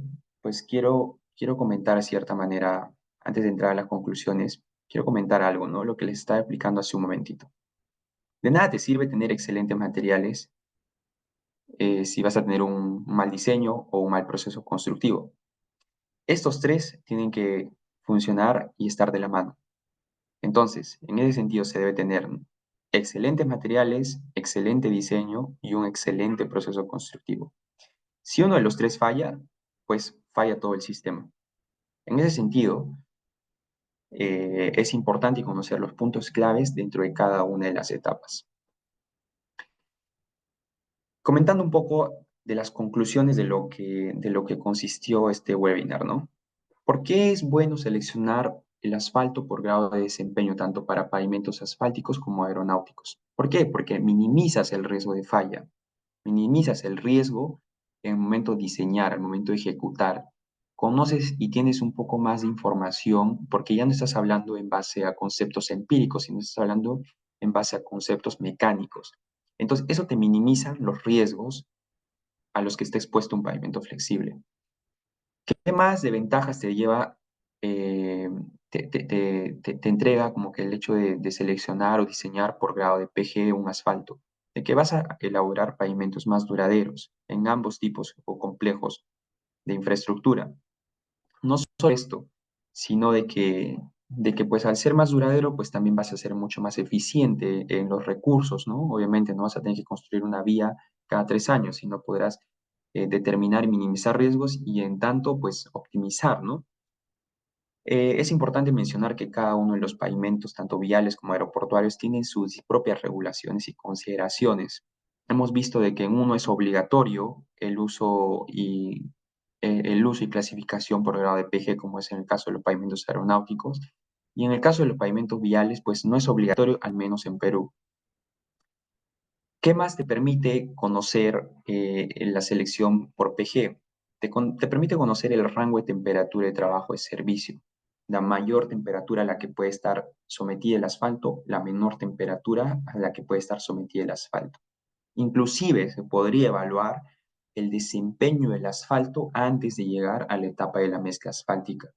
pues quiero comentar de cierta manera, antes de entrar a las conclusiones, quiero comentar algo, ¿no? Lo que les estaba explicando hace un momentito. De nada te sirve tener excelentes materiales si vas a tener un mal diseño o un mal proceso constructivo. Estos tres tienen que funcionar y estar de la mano. Entonces, en ese sentido se debe tener excelentes materiales, excelente diseño y un excelente proceso constructivo. Si uno de los tres falla, pues falla todo el sistema. En ese sentido, es importante conocer los puntos claves dentro de cada una de las etapas. Comentando un poco de las conclusiones de lo que consistió este webinar, ¿no? ¿Por qué es bueno seleccionar el asfalto por grado de desempeño tanto para pavimentos asfálticos como aeronáuticos? ¿Por qué? Porque minimizas el riesgo de falla, minimizas el riesgo en el momento de diseñar, al momento de ejecutar. Conoces y tienes un poco más de información porque ya no estás hablando en base a conceptos empíricos, sino estás hablando en base a conceptos mecánicos. Entonces, eso te minimiza los riesgos a los que está expuesto un pavimento flexible. ¿Qué más de ventajas te lleva, eh, te entrega como que el hecho de seleccionar o diseñar por grado de PG un asfalto? De que vas a elaborar pavimentos más duraderos en ambos tipos o complejos de infraestructura. No solo esto, sino de que pues al ser más duradero, pues también vas a ser mucho más eficiente en los recursos, ¿no? Obviamente no vas a tener que construir una vía cada 3 años, sino podrás determinar y minimizar riesgos y en tanto, pues optimizar, ¿no? Es importante mencionar que cada uno de los pavimentos, tanto viales como aeroportuarios, tienen sus propias regulaciones y consideraciones. Hemos visto de que en uno es obligatorio el uso y clasificación por grado de PG, como es en el caso de los pavimentos aeronáuticos, y en el caso de los pavimentos viales, pues no es obligatorio, al menos en Perú. ¿Qué más te permite conocer la selección por PG? Te permite conocer el rango de temperatura de trabajo de servicio. La mayor temperatura a la que puede estar sometida el asfalto, la menor temperatura a la que puede estar sometida el asfalto. Inclusive se podría evaluar el desempeño del asfalto antes de llegar a la etapa de la mezcla asfáltica.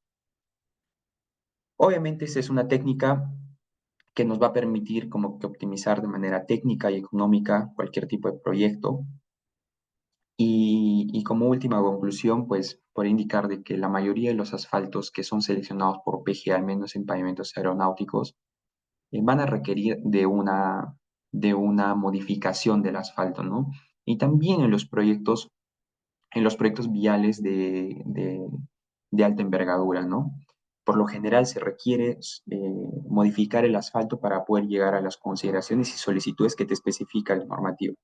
Obviamente, esta es una técnica que nos va a permitir como que optimizar de manera técnica y económica cualquier tipo de proyecto. Y como última conclusión, pues por indicar de que la mayoría de los asfaltos que son seleccionados por PG, al menos en pavimentos aeronáuticos, van a requerir de una modificación del asfalto, ¿no? Y también en los proyectos viales de alta envergadura, ¿no? Por lo general se requiere modificar el asfalto para poder llegar a las consideraciones y solicitudes que te especifica el normativo.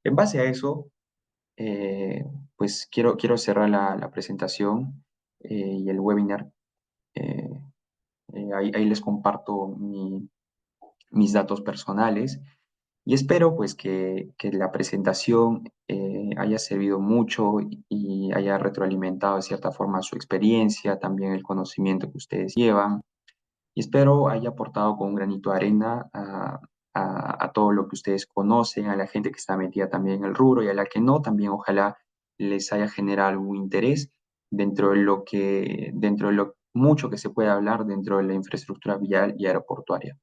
En base a eso, eh, pues quiero cerrar la presentación y el webinar. Eh, ahí les comparto mis datos personales y espero pues que la presentación haya servido mucho y haya retroalimentado de cierta forma su experiencia, también el conocimiento que ustedes llevan y espero haya aportado con un granito de arena a todo lo que ustedes conocen, a la gente que está metida también en el rubro y a la que no, también ojalá les haya generado algún interés dentro de lo mucho que se puede hablar dentro de la infraestructura vial y aeroportuaria.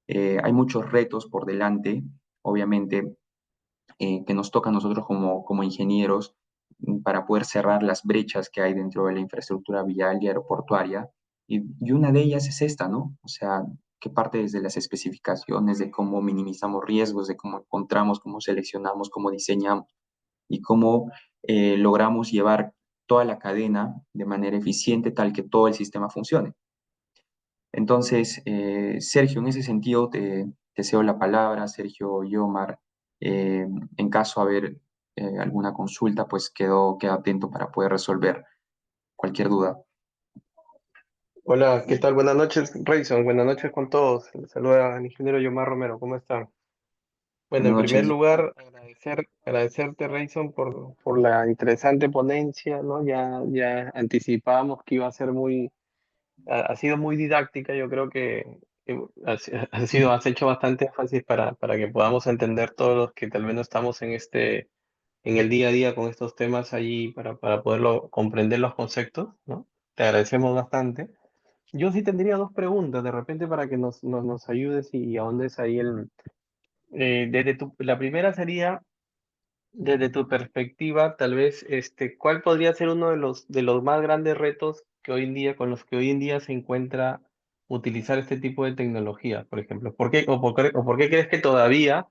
Hay muchos retos por delante, obviamente, que nos toca a nosotros como ingenieros para poder cerrar las brechas que hay dentro de la infraestructura vial y aeroportuaria. Y una de ellas es esta, ¿no? O sea, que parte desde las especificaciones, de cómo minimizamos riesgos, de cómo encontramos, cómo seleccionamos, cómo diseñamos y cómo logramos llevar toda la cadena de manera eficiente tal que todo el sistema funcione. Entonces, Sergio, en ese sentido te cedo la palabra, Sergio Yomar. En caso de haber alguna consulta, pues quedo atento para poder resolver cualquier duda. Hola, ¿qué tal? Buenas noches, Rayson. Buenas noches con todos. Les saluda al ingeniero Yomar Romero. ¿Cómo están? Bueno, Buenas en primer noches. lugar, agradecerte, Rayson, por la interesante ponencia, ¿no? Ya anticipábamos que iba a ser ha sido muy didáctica. Yo creo que has hecho bastante énfasis para que podamos entender todos los que tal vez no estamos en el día a día con estos temas allí para poderlo comprender los conceptos, ¿no? Te agradecemos bastante. Yo sí tendría dos preguntas, de repente para que nos ayudes y ahondes ahí la primera sería, desde tu perspectiva, tal vez, ¿cuál podría ser uno de los más grandes retos que hoy en día, con los que hoy en día se encuentra utilizar este tipo de tecnología, por ejemplo? ¿O por qué crees que todavía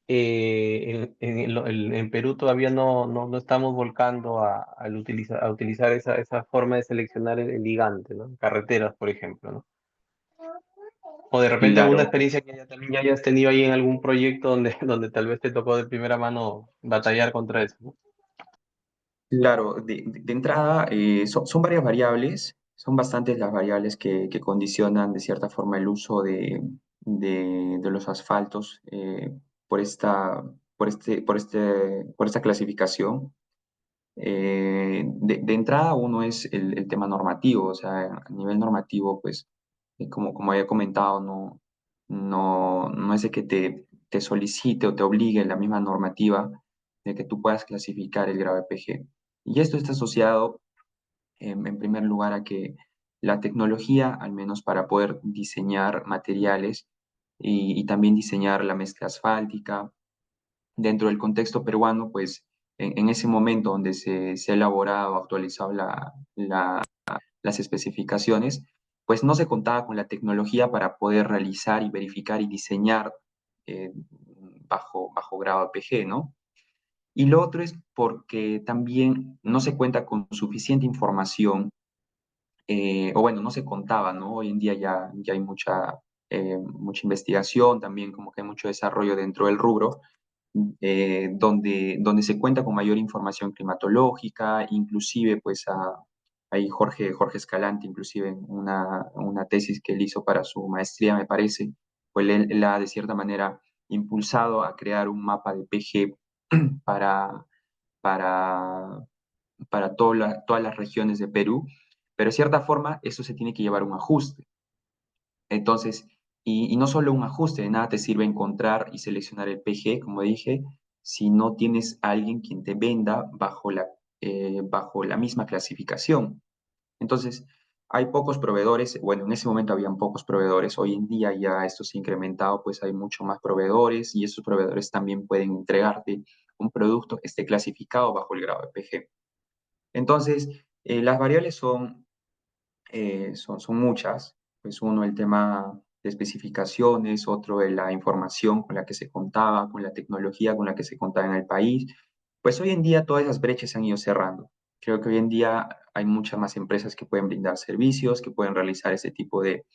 en Perú todavía no estamos volcando a utilizar esa forma de seleccionar el ligante, ¿no? Carreteras, por ejemplo, ¿no? O de repente alguna Claro, experiencia que también ya hayas tenido ahí en algún proyecto donde, donde tal vez te tocó de primera mano batallar contra eso, ¿no? claro, de entrada son varias variables, son bastantes las variables que condicionan de cierta forma el uso de los asfaltos por esta clasificación. De entrada, uno es el tema normativo, o sea, a nivel normativo, pues, como había comentado, no es de que te solicite o te obligue la misma normativa de que tú puedas clasificar el grado de PG. Y esto está asociado, en primer lugar, a que la tecnología, al menos para poder diseñar materiales y también diseñar la mezcla asfáltica, dentro del contexto peruano, pues en ese momento donde se ha elaborado, actualizado las especificaciones, pues no se contaba con la tecnología para poder realizar y verificar y diseñar eh, bajo grado de PG, ¿no? Y lo otro es porque también no se cuenta con suficiente información, o bueno, no se contaba, ¿no? Hoy en día ya hay mucha investigación, también como que hay mucho desarrollo dentro del rubro, donde se cuenta con mayor información climatológica, inclusive pues ahí Jorge Escalante, inclusive en una tesis que él hizo para su maestría, me parece, pues él ha de cierta manera impulsado a crear un mapa de PG para, para, para todas las regiones de Perú, pero de cierta forma eso se tiene que llevar un ajuste. Entonces, y no solo un ajuste, de nada te sirve encontrar y seleccionar el PG, como dije, si no tienes a alguien quien te venda bajo la misma clasificación. Entonces, hay pocos proveedores, bueno, en ese momento habían pocos proveedores, hoy en día ya esto se ha incrementado, pues hay mucho más proveedores y esos proveedores también pueden entregarte un producto que esté clasificado bajo el grado de PG. Entonces, las variables son muchas, pues uno el tema de especificaciones, otro de la información con la que se contaba, con la tecnología con la que se contaba en el país. Pues hoy en día todas esas brechas se han ido cerrando. Creo que hoy en día hay muchas más empresas que pueden brindar servicios, que pueden realizar ese tipo de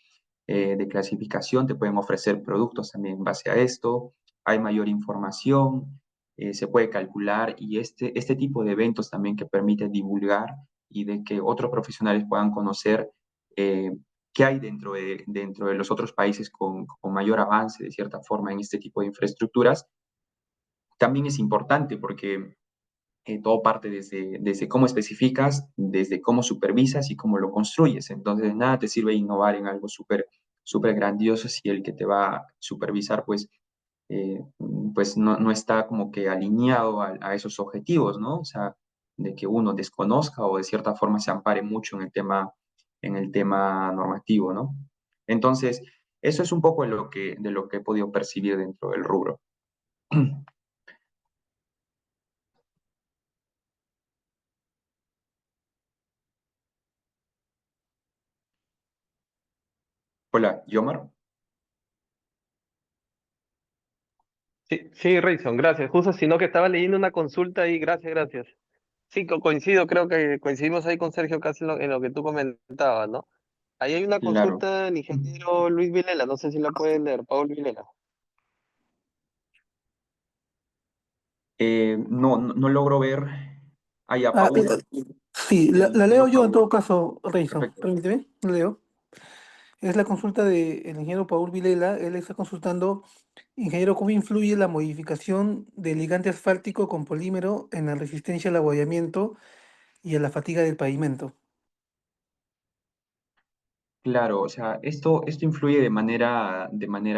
clasificación, te pueden ofrecer productos también en base a esto, hay mayor información, se puede calcular y este tipo de eventos también que permiten divulgar y de que otros profesionales puedan conocer eh, qué hay dentro de los otros países con mayor avance de cierta forma en este tipo de infraestructuras, también es importante porque todo parte desde cómo especificas, desde cómo supervisas y cómo lo construyes. Entonces, de nada te sirve innovar en algo súper grandioso si el que te va a supervisar, pues no está como que alineado a esos objetivos, ¿no? O sea, de que uno desconozca o de cierta forma se ampare mucho en el tema normativo, ¿no? Entonces, eso es un poco de lo que he podido percibir dentro del rubro. Hola, Yomar. Sí, sí, Rayson, gracias. Justo, sino que estaba leyendo una consulta y gracias, gracias. Sí, coincido, creo que coincidimos ahí con Sergio casi en lo que tú comentabas, ¿no? Ahí hay una Claro. consulta del ingeniero Luis Vilela, no sé si la pueden leer, Paul Vilela. No logro ver. Ah, ya, Ah, Paul, sí, el la leo ingeniero yo en todo Paul. caso, Reison. Perfecto. Permíteme, la leo. Es la consulta del ingeniero Paul Vilela. Él está consultando, ingeniero, ¿cómo influye la modificación del ligante asfáltico con polímero en la resistencia al abollamiento y a la fatiga del pavimento? Claro, o sea, esto influye de manera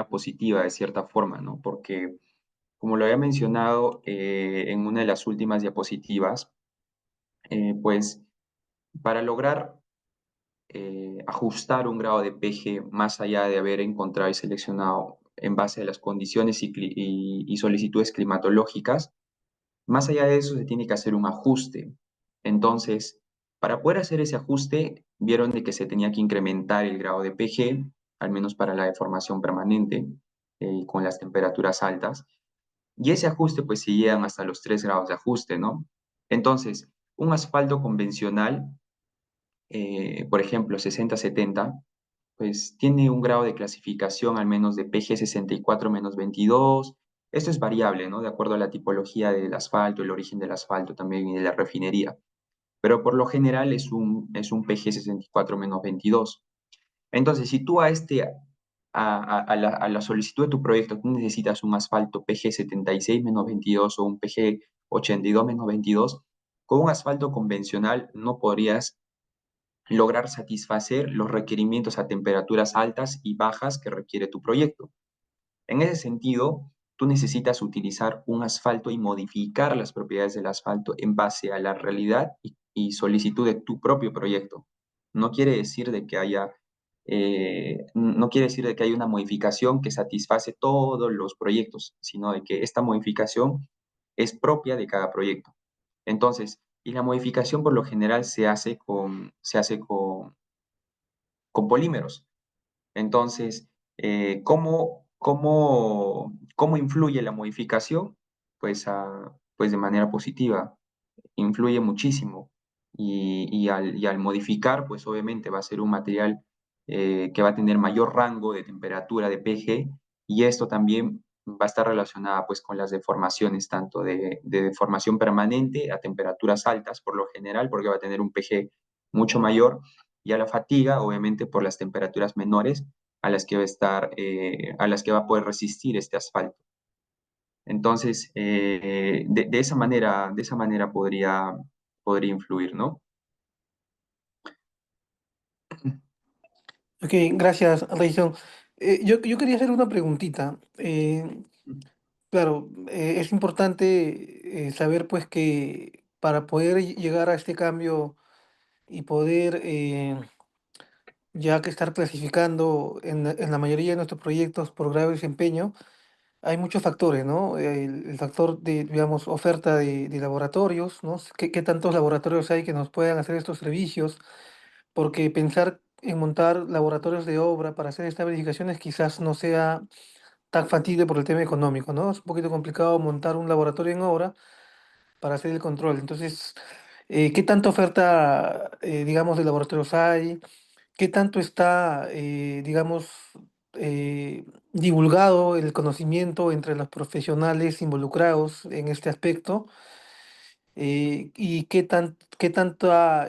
positiva, de cierta forma, ¿no? Porque, como lo había mencionado en una de las últimas diapositivas, pues para lograr ajustar un grado de PG más allá de haber encontrado y seleccionado en base a las condiciones y solicitudes climatológicas, más allá de eso, se tiene que hacer un ajuste. Entonces, para poder hacer ese ajuste, vieron de que se tenía que incrementar el grado de PG, al menos para la deformación permanente, con las temperaturas altas. Y ese ajuste, pues, se llegan hasta los 3 grados de ajuste, ¿no? Entonces, un asfalto convencional, por ejemplo, 60-70, pues tiene un grado de clasificación al menos de PG 64-22. Esto es variable, ¿no? De acuerdo a la tipología del asfalto, el origen del asfalto también y de la refinería. Pero por lo general es un PG 64-22. Entonces, si tú a la solicitud de tu proyecto tú necesitas un asfalto PG 76-22 o un PG 82-22, con un asfalto convencional no podrías lograr satisfacer los requerimientos a temperaturas altas y bajas que requiere tu proyecto. En ese sentido, tú necesitas utilizar un asfalto y modificar las propiedades del asfalto en base a la realidad y solicitud de tu propio proyecto. No quiere decir de que no quiere decir de que haya una modificación que satisface todos los proyectos, sino de que esta modificación es propia de cada proyecto. Entonces, y la modificación por lo general se hace con polímeros. Entonces, ¿cómo influye la modificación? Pues de manera positiva, influye muchísimo. Y al modificar, pues obviamente va a ser un material que va a tener mayor rango de temperatura de pH, y esto también va a estar relacionada pues con las deformaciones, tanto de deformación permanente a temperaturas altas por lo general, porque va a tener un pH mucho mayor, y a la fatiga, obviamente por las temperaturas menores a las que va a poder resistir este asfalto. Entonces, de esa manera podría influir, ¿no? Ok, gracias, Rayson. Yo quería hacer una preguntita. Claro, es importante saber pues que para poder llegar a este cambio y poder ya que estar clasificando en la mayoría de nuestros proyectos por grado de desempeño, hay muchos factores, ¿no? El factor de, digamos, oferta de laboratorios, ¿no? ¿Qué tantos laboratorios hay que nos puedan hacer estos servicios? Porque pensar en montar laboratorios de obra para hacer estas verificaciones quizás no sea tan factible por el tema económico, ¿no? Es un poquito complicado montar un laboratorio en obra para hacer el control. Entonces, ¿qué tanta oferta, digamos, de laboratorios hay? ¿Qué tanto está, digamos, divulgado el conocimiento entre los profesionales involucrados en este aspecto? ¿Y qué tanta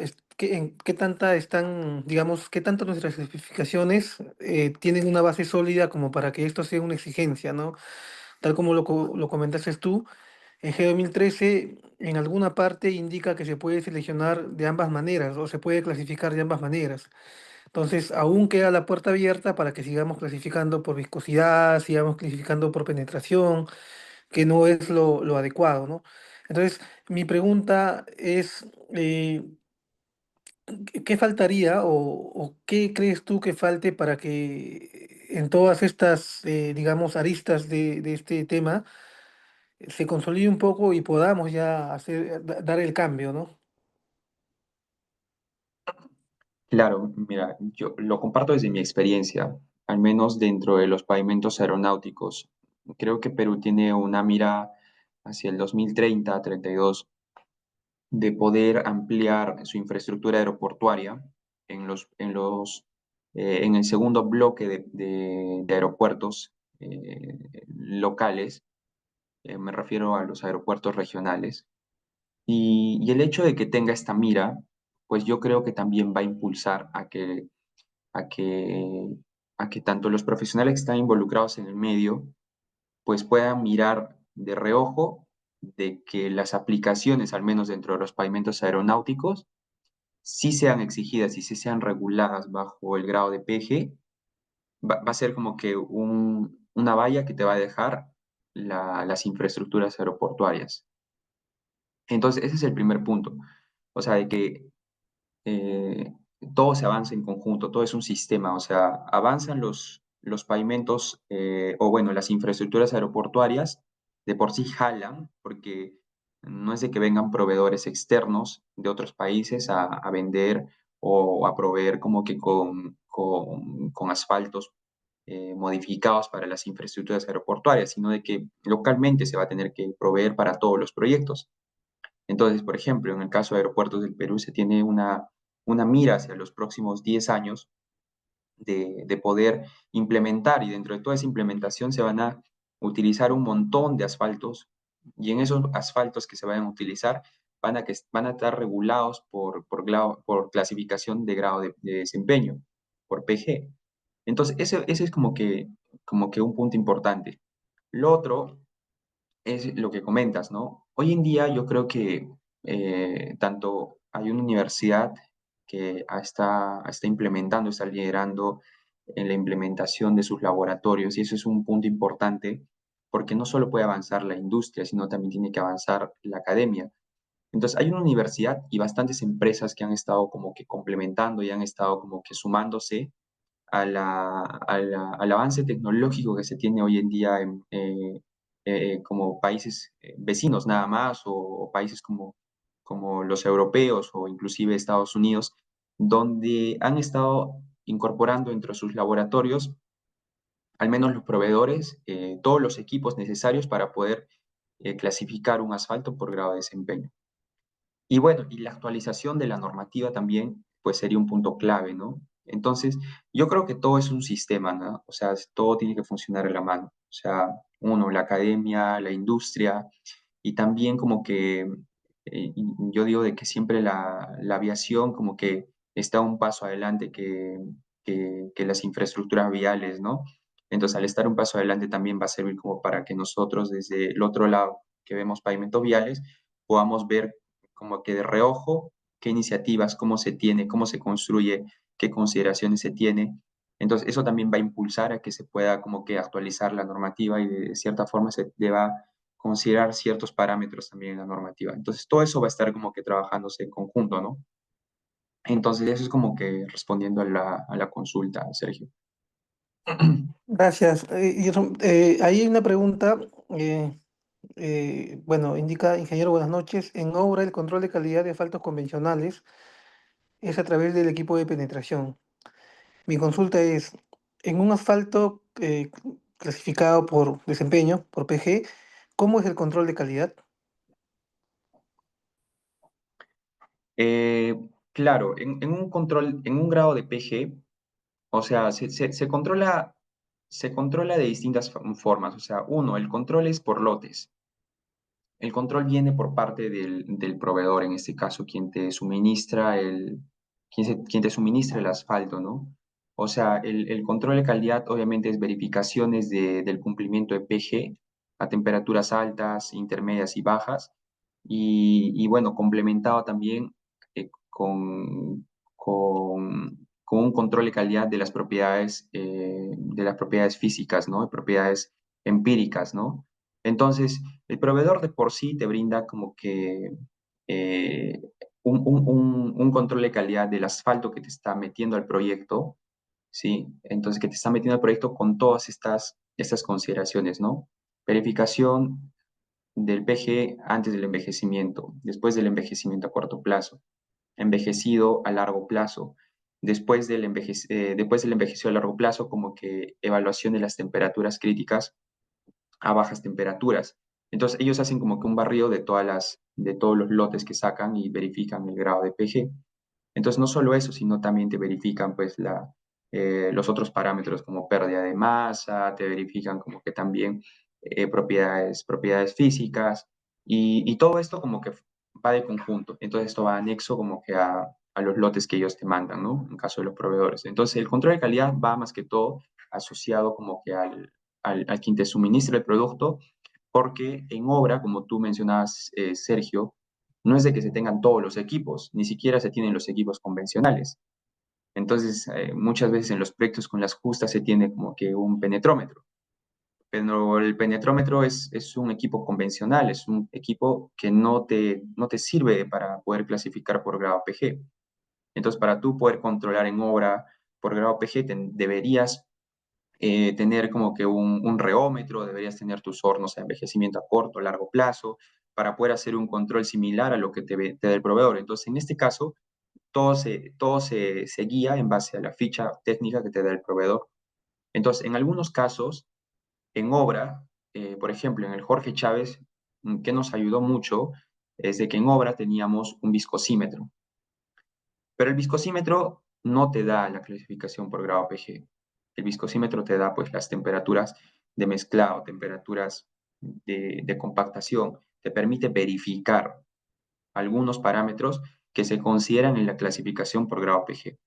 están, digamos, qué tanto nuestras especificaciones tienen una base sólida como para que esto sea una exigencia, ¿no? Tal como lo comentaste tú, en G2013 en alguna parte indica que se puede seleccionar de ambas maneras o se puede clasificar de ambas maneras. Entonces, aún queda la puerta abierta para que sigamos clasificando por viscosidad, sigamos clasificando por penetración, que no es lo adecuado, ¿no? Entonces, mi pregunta es, ¿qué faltaría o qué crees tú que falte para que en todas estas, digamos, aristas de este tema se consolide un poco y podamos ya dar el cambio, ¿no? Claro, mira, yo lo comparto desde mi experiencia, al menos dentro de los pavimentos aeronáuticos. Creo que Perú tiene una mira hacia el 2030, 32, de poder ampliar su infraestructura aeroportuaria en el segundo bloque de aeropuertos locales. Me refiero a los aeropuertos regionales. Y el hecho de que tenga esta mira, pues yo creo que también va a impulsar a que, a que tanto los profesionales que están involucrados en el medio, pues puedan mirar de reojo de que las aplicaciones, al menos dentro de los pavimentos aeronáuticos, sí sean exigidas y sí sean reguladas bajo el grado de PG. Va a ser como que una valla que te va a dejar las infraestructuras aeroportuarias. Entonces, ese es el primer punto. O sea, de que eh, todo se avanza en conjunto, todo es un sistema, o sea, avanzan los pavimentos, o bueno, las infraestructuras aeroportuarias de por sí jalan, porque no es de que vengan proveedores externos de otros países a vender o a proveer como que con asfaltos modificados para las infraestructuras aeroportuarias, sino de que localmente se va a tener que proveer para todos los proyectos. Entonces, por ejemplo, en el caso de Aeropuertos del Perú se tiene una mira hacia los próximos 10 años de poder implementar, y dentro de toda esa implementación se van a utilizar un montón de asfaltos, y en esos asfaltos que se vayan a utilizar van a estar regulados por clasificación de grado de desempeño, por PG. Entonces, ese es como que un punto importante. Lo otro es lo que comentas, ¿no? Hoy en día yo creo que tanto hay una universidad que está implementando, está liderando en la implementación de sus laboratorios, y eso es un punto importante porque no solo puede avanzar la industria, sino también tiene que avanzar la academia. Entonces, hay una universidad y bastantes empresas que han estado como que complementando y han estado como que sumándose al avance tecnológico que se tiene hoy en día como países vecinos nada más, o países como los europeos o inclusive Estados Unidos, donde han estado incorporando entre sus laboratorios, al menos los proveedores, todos los equipos necesarios para poder clasificar un asfalto por grado de desempeño. Y bueno, y la actualización de la normativa también, pues sería un punto clave, ¿no? Entonces, yo creo que todo es un sistema, ¿no? O sea, todo tiene que funcionar de la mano. O sea, uno, la academia, la industria, y también como que yo digo de que siempre la aviación como que está un paso adelante que las infraestructuras viales, ¿no? Entonces, al estar un paso adelante también va a servir como para que nosotros desde el otro lado que vemos pavimentos viales, podamos ver como que de reojo qué iniciativas, cómo se tiene, cómo se construye, qué consideraciones se tiene. Entonces, eso también va a impulsar a que se pueda como que actualizar la normativa y de cierta forma se deba considerar ciertos parámetros también en la normativa. Entonces, todo eso va a estar como que trabajándose en conjunto, ¿no? Entonces, eso es como que respondiendo a la consulta, Sergio. Gracias. Ahí hay una pregunta. Bueno, indica, ingeniero, buenas noches. En obra, el control de calidad de asfaltos convencionales es a través del equipo de penetración. Mi consulta es, en un asfalto clasificado por desempeño, por PG, ¿cómo es el control de calidad? Eh, claro, en un control, en un grado de PG, o sea, se controla de distintas formas. O sea, uno, el control es por lotes. El control viene por parte del proveedor, en este caso, quien te suministra el asfalto, ¿no? O sea, el control de calidad obviamente es verificaciones del cumplimiento de PG a temperaturas altas, intermedias y bajas, y bueno, complementado también con un control de calidad de las propiedades físicas, ¿no? De propiedades empíricas, ¿no? Entonces, el proveedor de por sí te brinda como que eh, un control de calidad del asfalto que te está metiendo al proyecto, ¿sí? Entonces, que te está metiendo al proyecto con todas estas consideraciones, ¿no? Verificación del PG antes del envejecimiento, después del envejecimiento a corto plazo, envejecido a largo plazo, después del envejecido a largo plazo, como que evaluación de las temperaturas críticas a bajas temperaturas. Entonces ellos hacen como que un barrido de todos los lotes que sacan y verifican el grado de PG. Entonces no solo eso, sino también te verifican pues los otros parámetros como pérdida de masa, te verifican como que también propiedades físicas, y todo esto como que va de conjunto. Entonces esto va anexo como que a los lotes que ellos te mandan, ¿no? En caso de los proveedores. Entonces el control de calidad va más que todo asociado como que al quien te suministra el producto, porque en obra, como tú mencionabas, Sergio, no es de que se tengan todos los equipos, ni siquiera se tienen los equipos convencionales. Entonces, muchas veces en los proyectos con las justas se tiene como que un penetrómetro, pero el penetrómetro es un equipo convencional, es un equipo que no te sirve para poder clasificar por grado PG. Entonces, para tú poder controlar en obra por grado PG, deberías tener como que un reómetro, deberías tener tus hornos a envejecimiento a corto, largo plazo, para poder hacer un control similar a lo que te da el proveedor. Entonces, en este caso, todo se guía en base a la ficha técnica que te da el proveedor. Entonces, en algunos casos, en obra, por ejemplo, en el Jorge Chávez, que nos ayudó mucho, es de que en obra teníamos un viscosímetro. Pero el viscosímetro no te da la clasificación por grado PG. El viscosímetro te da pues las temperaturas de mezclado, temperaturas de compactación, te permite verificar algunos parámetros que se consideran en la clasificación por grado PG.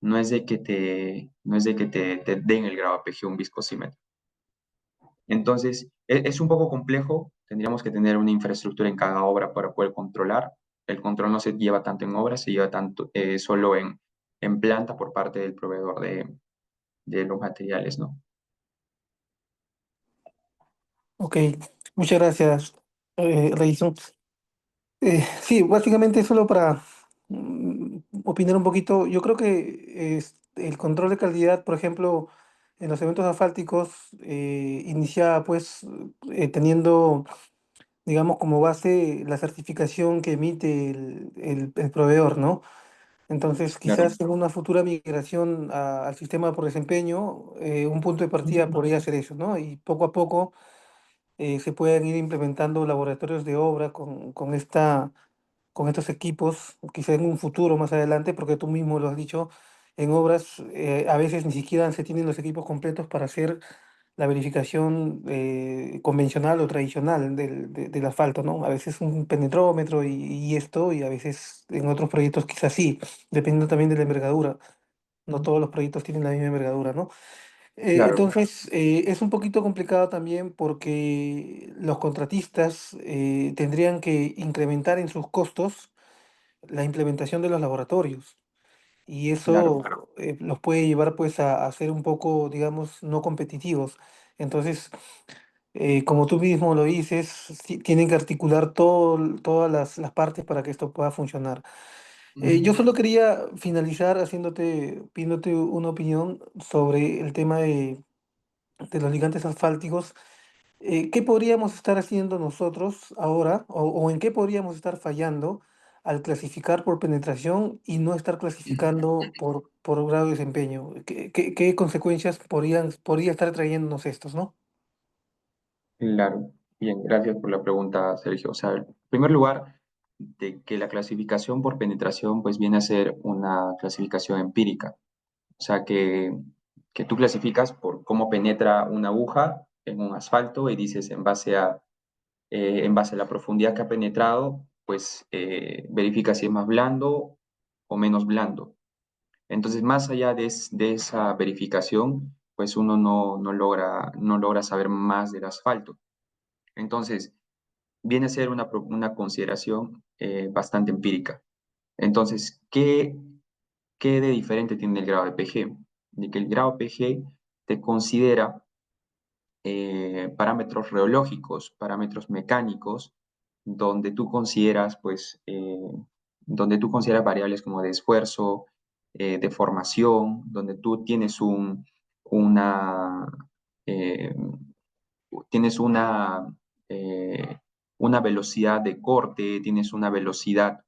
No es de que te den el grado PG un viscosímetro. Entonces, es un poco complejo, tendríamos que tener una infraestructura en cada obra para poder controlar. El control no se lleva tanto en obra, se lleva tanto solo en planta por parte del proveedor de los materiales, ¿no? Ok, muchas gracias, Reison. Sí, básicamente solo para opinar un poquito, yo creo que el control de calidad, por ejemplo, en los eventos asfálticos, inicia pues teniendo, digamos, como base la certificación que emite el proveedor, ¿no? Entonces, Claro, quizás en una futura migración al sistema por desempeño, un punto de partida podría ser eso, ¿no? Y poco a poco se pueden ir implementando laboratorios de obra con estos equipos, quizá en un futuro más adelante, porque tú mismo lo has dicho, en obras a veces ni siquiera se tienen los equipos completos para hacer la verificación convencional o tradicional del asfalto, ¿no? A veces un penetrómetro y esto, y a veces en otros proyectos quizás sí, dependiendo también de la envergadura. No todos los proyectos tienen la misma envergadura, ¿no? claro, Entonces, es un poquito complicado también porque los contratistas tendrían que incrementar en sus costos la implementación de los laboratorios y claro, eso los puede llevar pues a ser un poco, digamos, no competitivos. Entonces, como tú mismo lo dices, sí, tienen que articular todas las partes para que esto pueda funcionar. Yo solo quería finalizar pidiéndote una opinión sobre el tema de los ligantes asfálticos. ¿Qué podríamos estar haciendo nosotros ahora o en qué podríamos estar fallando al clasificar por penetración y no estar clasificando por grado de desempeño? ¿Qué consecuencias podría estar trayéndonos estos, ¿no? claro. Bien, gracias por la pregunta, Sergio. O sea, en primer lugar, de que la clasificación por penetración pues viene a ser una clasificación empírica. O sea, que tú clasificas por cómo penetra una aguja en un asfalto y dices en base a la profundidad que ha penetrado, pues verifica si es más blando o menos blando. Entonces, más allá de esa verificación, pues uno no logra saber más del asfalto. Entonces, viene a ser una consideración bastante empírica. Entonces, ¿qué de diferente tiene el grado de PG? De que el grado PG te considera parámetros reológicos, parámetros mecánicos, donde tú consideras, pues, donde tú consideras variables como de esfuerzo, de formación, donde tú una, eh, tienes una velocidad de corte, tienes una velocidad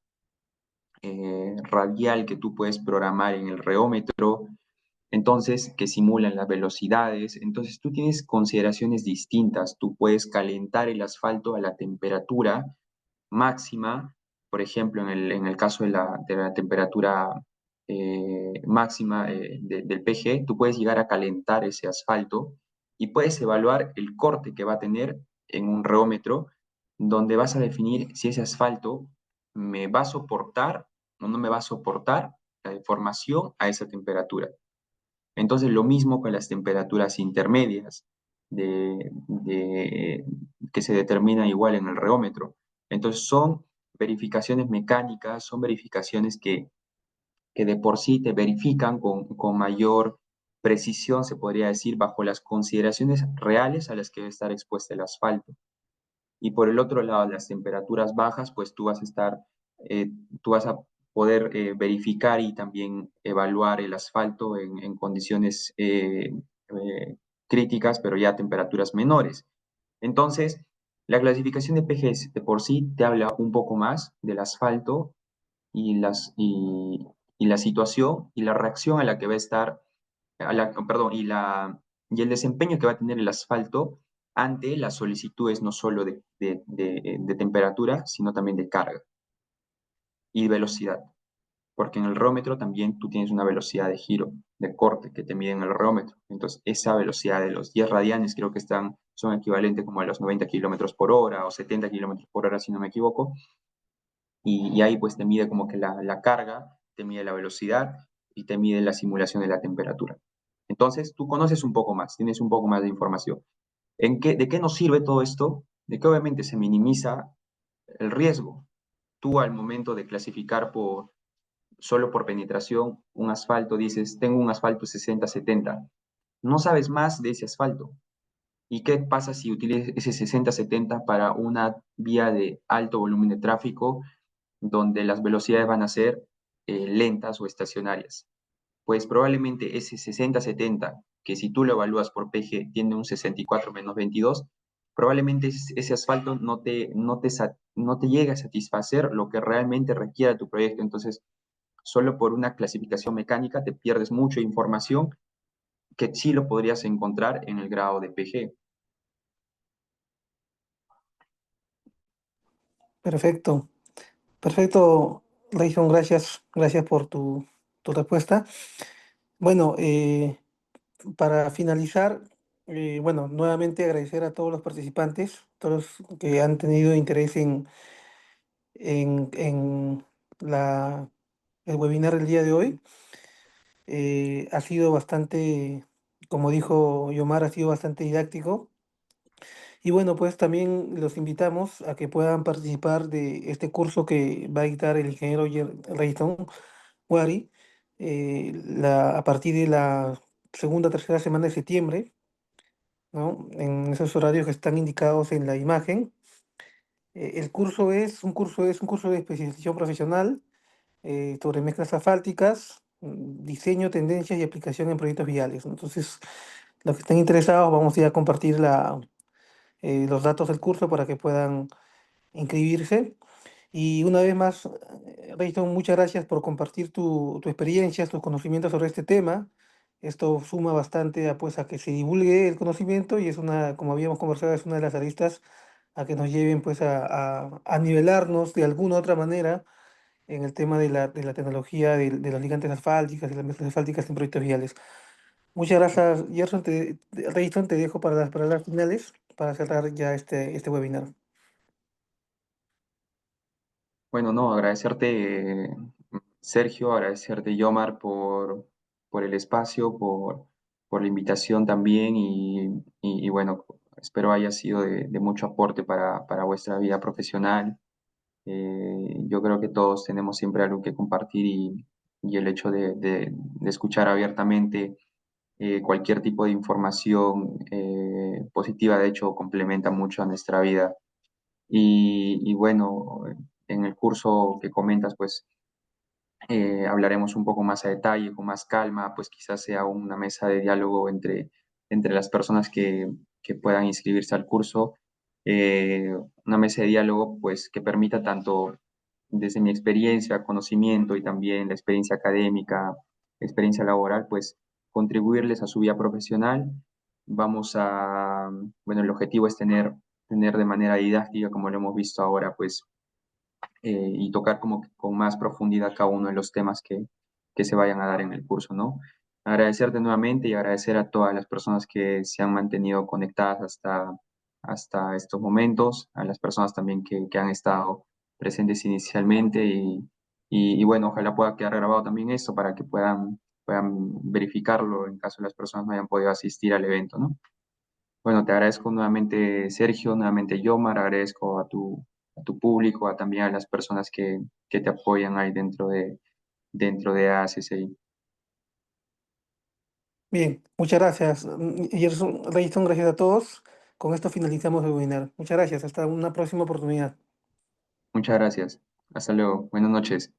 radial que tú puedes programar en el reómetro, entonces que simulan las velocidades. Entonces tú tienes consideraciones distintas. Tú puedes calentar el asfalto a la temperatura máxima, por ejemplo, en el caso de la temperatura máxima del PG, tú puedes llegar a calentar ese asfalto y puedes evaluar el corte que va a tener en un reómetro, donde vas a definir si ese asfalto me va a soportar o no me va a soportar la deformación a esa temperatura. Entonces, lo mismo con las temperaturas intermedias que se determinan igual en el reómetro. Entonces, son verificaciones mecánicas, son verificaciones que de por sí te verifican con mayor precisión, se podría decir, bajo las consideraciones reales a las que debe estar expuesto el asfalto. Y por el otro lado, las temperaturas bajas, pues tú vas a poder verificar y también evaluar el asfalto en condiciones eh, críticas, pero ya a temperaturas menores. Entonces, la clasificación de PGS de por sí te habla un poco más del asfalto y la situación y la reacción a la que va a estar, perdón, y el desempeño que va a tener el asfalto ante las solicitudes no solo de temperatura, sino también de carga y velocidad. porque en el reómetro también tú tienes una velocidad de giro, de corte que te mide en el reómetro. Entonces, esa velocidad de los 10 radianes creo que son equivalentes como a los 90 kilómetros por hora o 70 kilómetros por hora, si no me equivoco. Y ahí pues te mide como que la carga, te mide la velocidad y te mide la simulación de la temperatura. Entonces, tú conoces un poco más, tienes un poco más de información. ¿De qué nos sirve todo esto? De que obviamente se minimiza el riesgo. Tú al momento de clasificar solo por penetración un asfalto, dices, tengo un asfalto 60-70. No sabes más de ese asfalto. ¿Y qué pasa si utilizas ese 60-70 para una vía de alto volumen de tráfico donde las velocidades van a ser lentas o estacionarias? Pues probablemente ese 60-70, que si tú lo evalúas por PG tiene un 64-22, probablemente ese asfalto no te llegue a satisfacer lo que realmente requiere tu proyecto. Entonces, solo por una clasificación mecánica te pierdes mucha información que sí lo podrías encontrar en el grado de PG. Perfecto, perfecto, Rayson, gracias por tu respuesta. Bueno, para finalizar, bueno, nuevamente agradecer a todos los participantes, todos los que han tenido interés en el webinar del día de hoy. Ha sido bastante, como dijo Yomar, ha sido bastante didáctico. Y bueno, pues también los invitamos a que puedan participar de este curso que va a dictar el ingeniero Rayton Wari a partir de la segunda o tercera semana de septiembre, ¿no? En esos horarios que están indicados en la imagen. El curso es un curso de especialización profesional sobre mezclas asfálticas, diseño, tendencias y aplicación en proyectos viales, ¿no? Entonces, los que estén interesados, vamos a ir a compartir los datos del curso para que puedan inscribirse. Y una vez más, Rayton, muchas gracias por compartir tu experiencia, tus conocimientos sobre este tema. Esto suma bastante pues, a que se divulgue el conocimiento y es como habíamos conversado, es una de las aristas a que nos lleven pues, a nivelarnos de alguna otra manera en el tema de la tecnología de los ligantes asfálticas y las mezclas asfálticas en proyectos viales. Muchas gracias, Gerson. Rayton, te dejo para las palabras finales para cerrar ya este webinar. Bueno, no, agradecerte, Sergio, agradecerte, Yomar, por el espacio, por la invitación también y bueno, espero haya sido de mucho aporte para vuestra vida profesional. Yo creo que todos tenemos siempre algo que compartir y el hecho de escuchar abiertamente cualquier tipo de información positiva, de hecho, complementa mucho a nuestra vida. Y bueno, en el curso que comentas, pues hablaremos un poco más a detalle, con más calma, pues quizás sea una mesa de diálogo entre las personas que puedan inscribirse al curso, una mesa de diálogo pues que permita tanto desde mi experiencia, conocimiento y también la experiencia académica, experiencia laboral, pues contribuirles a su vida profesional. Bueno, el objetivo es tener de manera didáctica, como lo hemos visto ahora, pues y tocar como que con más profundidad cada uno de los temas que se vayan a dar en el curso, ¿no? Agradecerte nuevamente y agradecer a todas las personas que se han mantenido conectadas hasta estos momentos, a las personas también que han estado presentes inicialmente y bueno, ojalá pueda quedar grabado también esto para que puedan verificarlo en caso las personas no hayan podido asistir al evento, ¿no? Bueno, te agradezco nuevamente, Sergio, nuevamente, Yomar, agradezco a tu público, también a las personas que te apoyan ahí dentro de ACCI. Bien, muchas gracias, Gerson, Rayton, gracias a todos. Con esto finalizamos el webinar. Muchas gracias, hasta una próxima oportunidad. Muchas gracias. Hasta luego. Buenas noches.